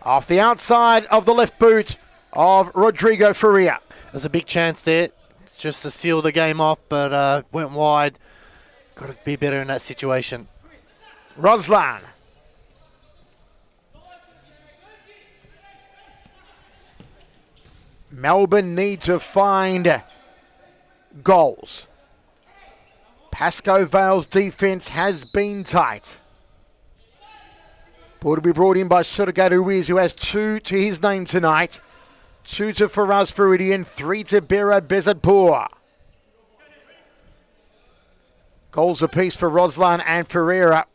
Off the outside of the left boot of Rodrigo Ferreira. There's a big chance there just to seal the game off, but went wide. Got to be better in that situation. Ruslan. Melbourne need to find goals. Pascoe Vale's defence has been tight. Ball to be brought in by Sergio Ruiz, who has 2 to his name tonight. 2 to Faraz Faridian, 3 to Berad Bezadpour. Goals apiece for Ruslan and Ferreira.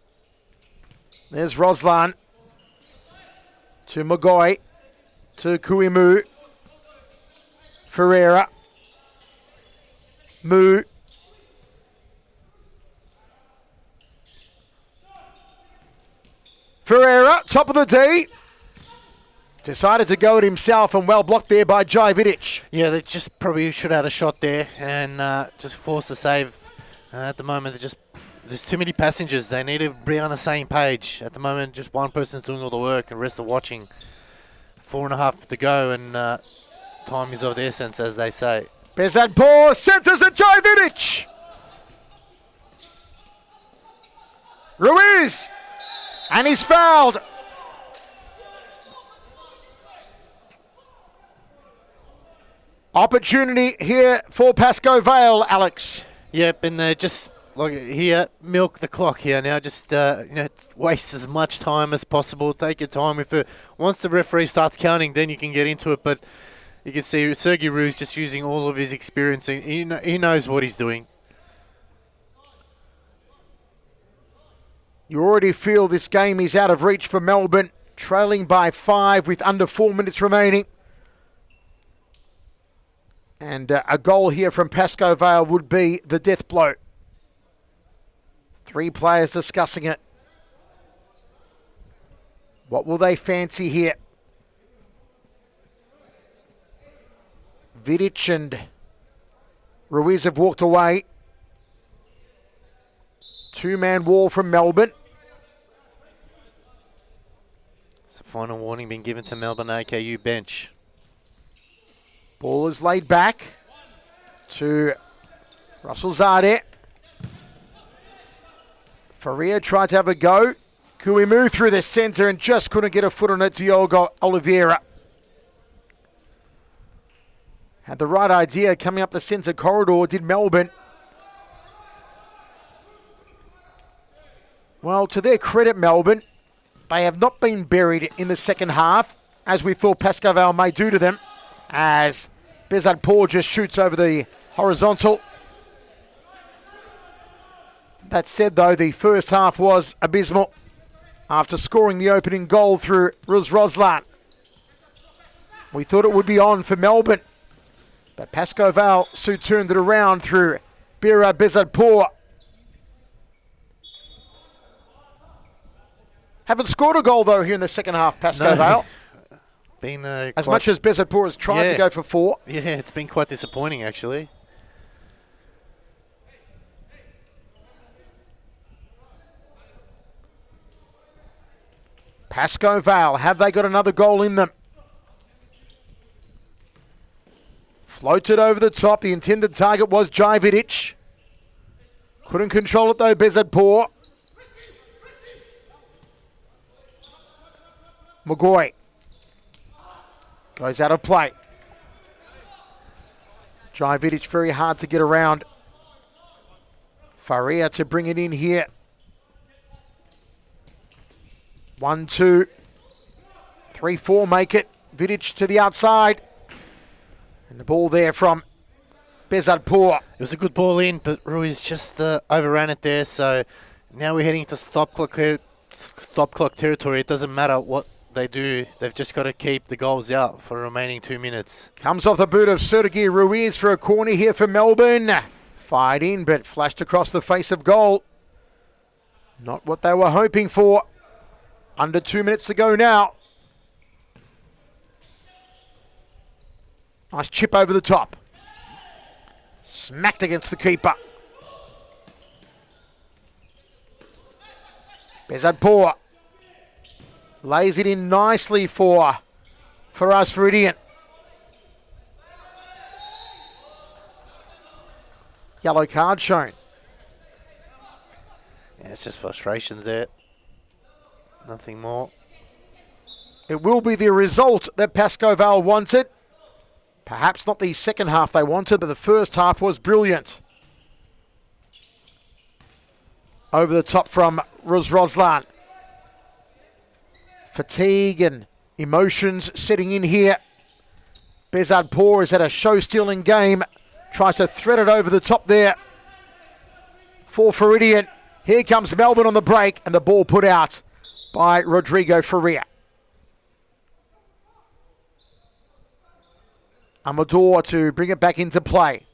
There's Ruslan. To Magoy. To Kuimu. Ferreira. Mu. Ferreira, top of the D. Decided to go at himself and well blocked there by Jai Vidic. Yeah, they just probably should have had a shot there and just forced a save. At the moment, there's too many passengers. They need to be on the same page. At the moment, just one person's doing all the work and the rest are watching. 4.5 to go, and time is of the essence, as they say. Bezadpour centres at Jai Vidic. Ruiz. And he's fouled. Opportunity here for Pascoe Vale, Alex. Yep, and they just like here, milk the clock here now. Just waste as much time as possible. Take your time with it. Once the referee starts counting, then you can get into it. But you can see Sergio Ruiz just using all of his experience. He knows what he's doing. You already feel this game is out of reach for Melbourne, trailing by 5 with under 4 minutes remaining. And a goal here from Pascoe Vale would be the death blow. 3 players discussing it. What will they fancy here? Vidic and Ruiz have walked away. 2-man wall from Melbourne. It's a final warning being given to Melbourne AKU bench. Ball is laid back to Russell Zade. Faria tried to have a go. Kuimu through the centre and just couldn't get a foot on it. Diogo Oliveira had the right idea coming up the centre corridor, did Melbourne. Well, to their credit, Melbourne, they have not been buried in the second half, as we thought Pascoe Vale may do to them, as Bezadpour just shoots over the horizontal. That said, though, the first half was abysmal after scoring the opening goal through Ruslan. We thought it would be on for Melbourne, but Pascoe Vale soon turned it around through Berad Bezadpour. Haven't scored a goal, though, here in the second half, Pascoe Vale. been As much as Bezatpur has tried to go for 4. Yeah, it's been quite disappointing actually. Pascoe Vale, have they got another goal in them? Floated over the top. The intended target was Jaividic. Couldn't control it though, Bezatpur. McGoy goes out of play. Jaividic very hard to get around. Faria to bring it in here. 1, 2, 3, 4 make it. Vidic to the outside. And the ball there from Bezatpur. It was a good ball in, but Ruiz just overran it there. So now we're heading to stop clock territory. It doesn't matter what they do. They've just got to keep the goals out for the remaining 2 minutes. Comes off the boot of Sergei Ruiz for a corner here for Melbourne. Fired in, but flashed across the face of goal. Not what they were hoping for. Under 2 minutes to go now. Nice chip over the top. Smacked against the keeper. Bezatpur lays it in nicely for us, Viridian. Yellow card shown. Yeah, it's just frustrations there. Nothing more. It will be the result that Pascoe Vale wanted. Perhaps not the second half they wanted, but the first half was brilliant. Over the top from Ruslan. Fatigue and emotions setting in here. Bezatpur is at a show-stealing game. Tries to thread it over the top there for Viridian. Here comes Melbourne on the break, and the ball put out by Rodrigo Faria. Amador to bring it back into play.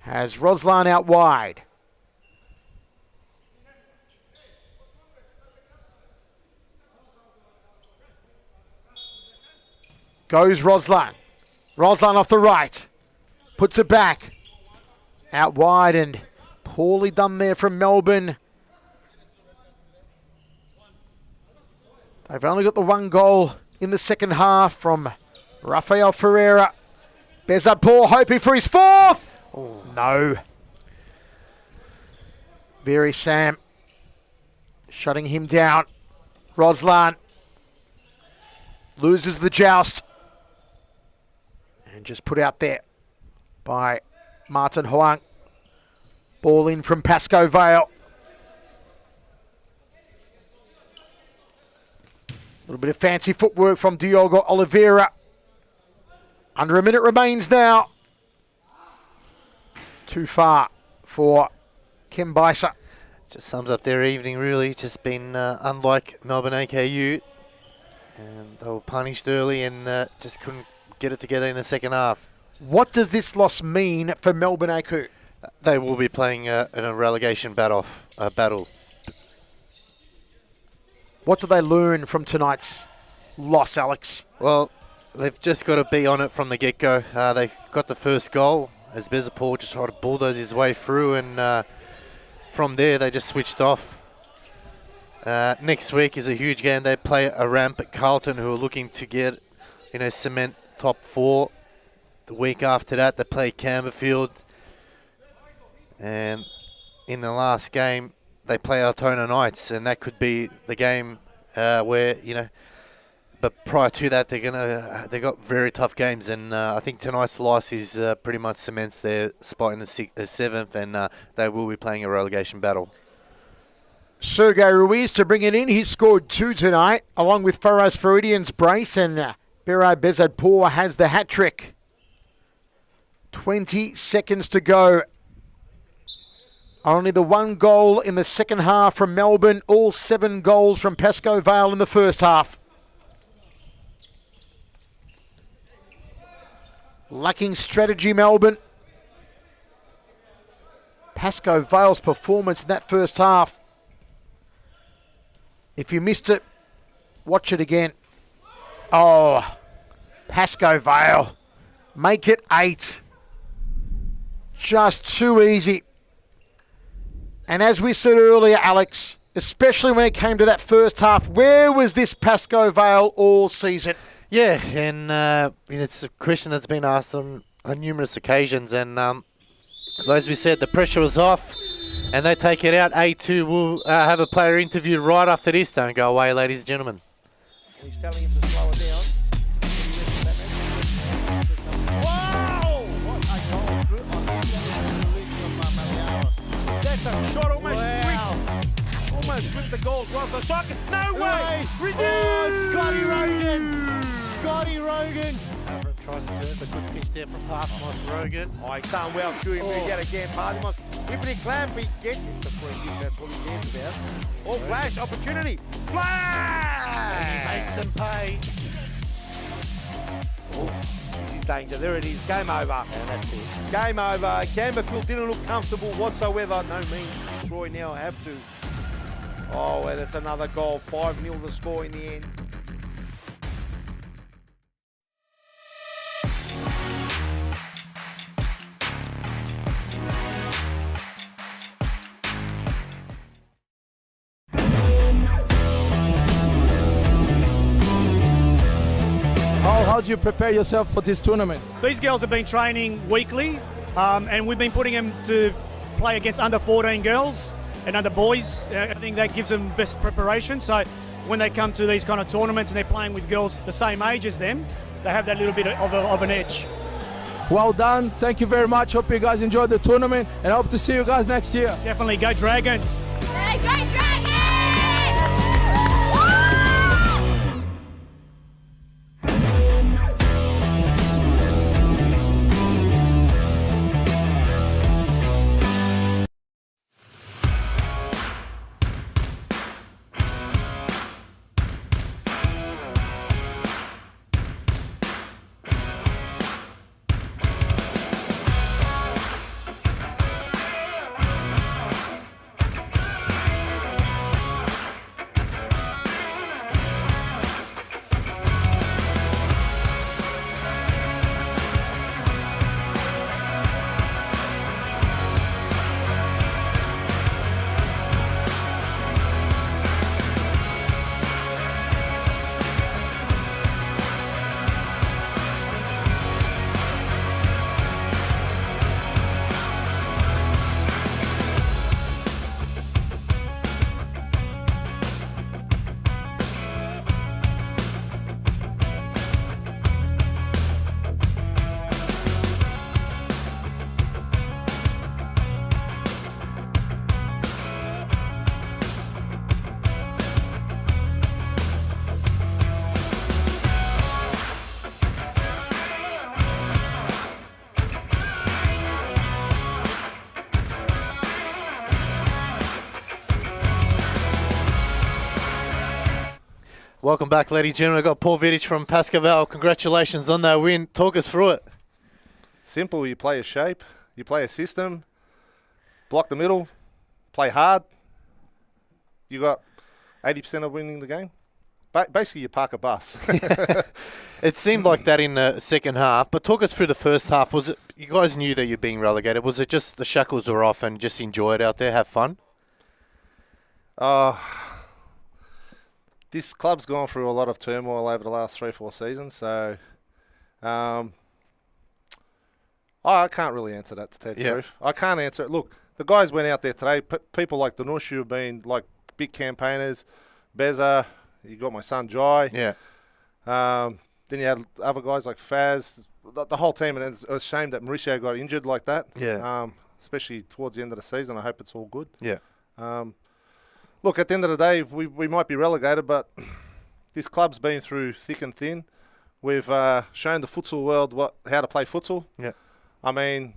Has Ruslan out wide. Goes Ruslan. Ruslan off the right. Puts it back. Out wide and poorly done there from Melbourne. They've only got the 1 goal in the second half from Rafael Ferreira. Bezatpur hoping for his 4th. Oh, no. Very Sam shutting him down. Ruslan loses the joust. And just put out there by Martin Huang. Ball in from Pascoe Vale. A little bit of fancy footwork from Diogo Oliveira. Under a minute remains now. Too far for Kim Bisa. Just sums up their evening really. Just been unlike Melbourne AKU. And they were punished early and just couldn't get it together in the second half. What does this loss mean for Melbourne AKU? They will be playing in a relegation battle. What do they learn from tonight's loss, Alex? Well, they've just got to be on it from the get-go. They got the first goal as Bezatpur just tried to bulldoze his way through, and from there they just switched off. Next week is a huge game. They play a ramp at Carlton, who are looking to get, cement top 4. The week after that, they play Camberfield. And in the last game, they play Altona Knights, and that could be the game where, but prior to that, they got very tough games, and I think tonight's loss is pretty much cements their spot in the 7th, and they will be playing a relegation battle. Sergei Ruiz to bring it in. He scored 2 tonight, along with Faraz Faridian's brace, and Beray Bezatpur has the hat-trick. 20 seconds to go. Only the 1 goal in the second half from Melbourne. All 7 goals from Pascoe Vale in the first half. Lacking strategy, Melbourne. Pascoe Vale's performance in that first half. If you missed it, watch it again. Oh, Pascoe Vale. Make it 8. Just too easy. And as we said earlier, Alex, especially when it came to that first half, where was this Pascoe Vale all season? Yeah, and it's a question that's been asked on numerous occasions. And as we said, the pressure was off, and they take it out. A2 will have a player interview right after this. Don't go away, ladies and gentlemen. He's telling him to slow it down. Wow! What a goal. That's a shot almost ripped. Almost ripped the goals right off the socket. No way! Oh, Scotty Rogan! Scotty Rogan! Avram tries to turn, but good pitch there from Pascoe Rogan. Oh, he's done well to him yet again. Party Flippity Clamp, he gets it to free kick. That's what he cares about. Oh, flash, opportunity. Flash! And he makes them pay. Oh, this is danger. There it is. Game over. And that's it. Game over. Camberfield didn't look comfortable whatsoever. No means Troy now have to. Oh, and it's another goal. 5-0 the score in the end. How do you prepare yourself for this tournament? These girls have been training weekly, and we've been putting them to play against under 14 girls and under boys. I think that gives them best preparation. So when they come to these kind of tournaments and they're playing with girls the same age as them, they have that little bit of an edge. Well done. Thank you very much. Hope you guys enjoyed the tournament, and I hope to see you guys next year. Definitely go Dragons. Hey, go Dragons! Welcome back, ladies and gentlemen. I've got Paul Vidic from Pascoe Vale. Congratulations on that win. Talk us through it. Simple. You play a shape, you play a system, block the middle, play hard. You got 80% of winning the game. Basically, you park a bus. It seemed like that in the second half, but talk us through the first half. Was it you guys knew that you're being relegated? Was it just the shackles were off and just enjoy it out there, have fun? This club's gone through a lot of turmoil over the last 3-4 seasons, so I can't really answer that, to tell you the truth. I can't answer it. Look, the guys went out there today. People like Danush who have been like big campaigners. Beza, you got my son Jai. Yeah. Then you had other guys like Faz. The whole team, and it's a shame that Mauricio got injured like that. Yeah. Especially towards the end of the season. I hope it's all good. Yeah. Look, at the end of the day, we might be relegated, but this club's been through thick and thin. We've shown the futsal world how to play futsal. Yeah. I mean,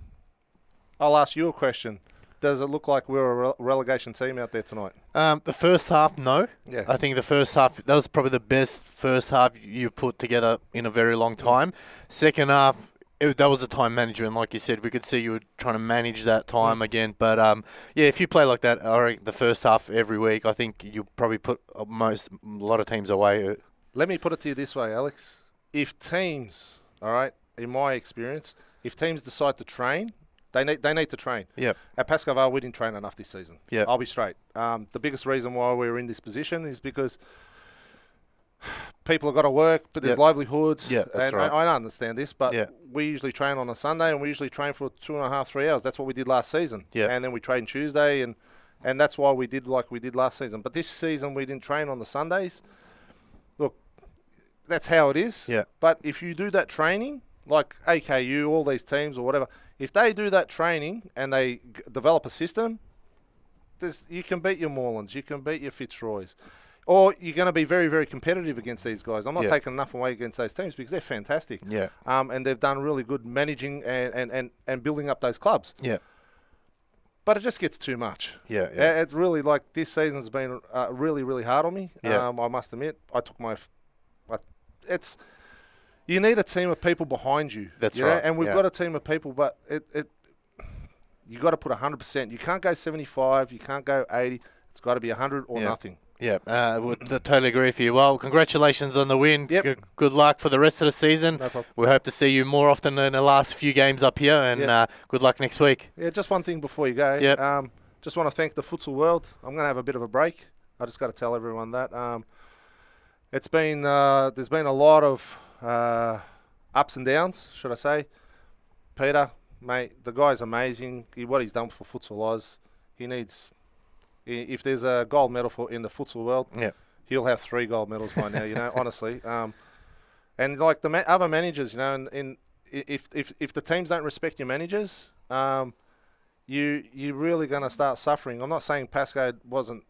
I'll ask you a question. Does it look like we're a relegation team out there tonight? The first half, no. Yeah. I think the first half, that was probably the best first half you've put together in a very long time. Second half, that was a time management, like you said. We could see you were trying to manage that time again. But, yeah, if you play like that, I reckon the first half every week, I think you probably put a lot of teams away. Let me put it to you this way, Alex. if teams, all right, in my experience, if teams decide to train, they need to train. Yep. At Pascoe Vale, we didn't train enough this season. Yep. I'll be straight. The biggest reason why we're in this position is because people have got to work, but there's Yep. livelihoods. Yeah, that's and right. I understand this, but Yeah. we usually train on a Sunday, and we usually train for 2.5, 3 hours. That's what we did last season. Yeah. And then we train Tuesday, and that's why we did like we did last season. But this season, we didn't train on the Sundays. Look, that's how it is. Yeah. But if you do that training, like AKU, all these teams or whatever, if they do that training and they develop a system, you can beat your Morelands, you can beat your Fitzroys. Or you're going to be very, very competitive against these guys. I'm not Yeah. taking enough away against those teams because they're fantastic. Yeah. And they've done really good managing and building up those clubs. Yeah. But it just gets too much. Yeah. Yeah. It's really like this season's been really, really hard on me. Yeah. I must admit, it's you need a team of people behind you. That's you know? right, And we've yeah. got a team of people, but you got to put 100%. You can't go 75. You can't go 80. It's got to be 100 or Yeah. nothing. Yeah, would totally agree with you. Well, congratulations on the win. Yep. Good luck for the rest of the season. No problem. We hope to see you more often in the last few games up here, and Yep. good luck next week. Yeah, just one thing before you go. Yep. Just want to thank the futsal world. I'm going to have a bit of a break. I just got to tell everyone that. It's been there's been a lot of ups and downs, should I say. Peter, mate, the guy's amazing. What he's done for Futsal Oz, he needs. If there's a gold medal in the futsal world, Yeah. he'll have 3 gold medals by now. You know, honestly. And like the other managers, you know, and if the teams don't respect your managers, you're really going to start suffering. I'm not saying Pascoe wasn't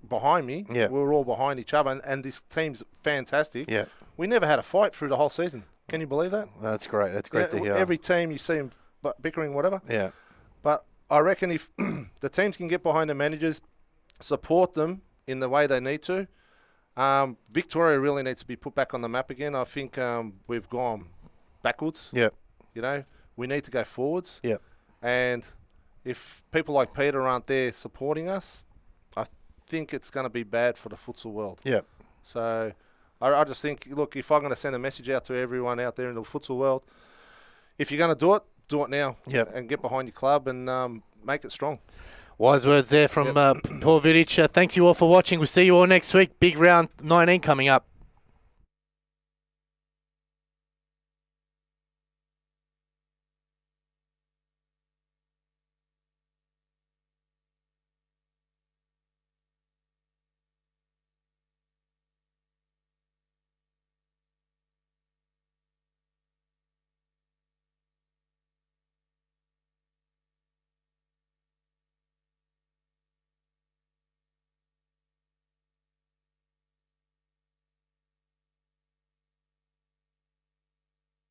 behind me. Yeah. We were all behind each other, and this team's fantastic. Yeah, We never had a fight through the whole season. Can you believe that? that's great. That's great You know, to hear. Every team you see them bickering, whatever. Yeah, But I reckon if the teams can get behind the managers, support them in the way they need to, Victoria really needs to be put back on the map again. I think we've gone backwards. yeah, You know, we need to go forwards. yeah, And if people like Peter aren't there supporting us, I think it's going to be bad for the futsal world. yeah. So I just think, look, if I'm going to send a message out to everyone out there in the futsal world, if you're going to do it now. Yep. And get behind your club and make it strong. Wise words there from Paul Vidic. Thank you all for watching. We'll see you all next week. Big round 19 coming up.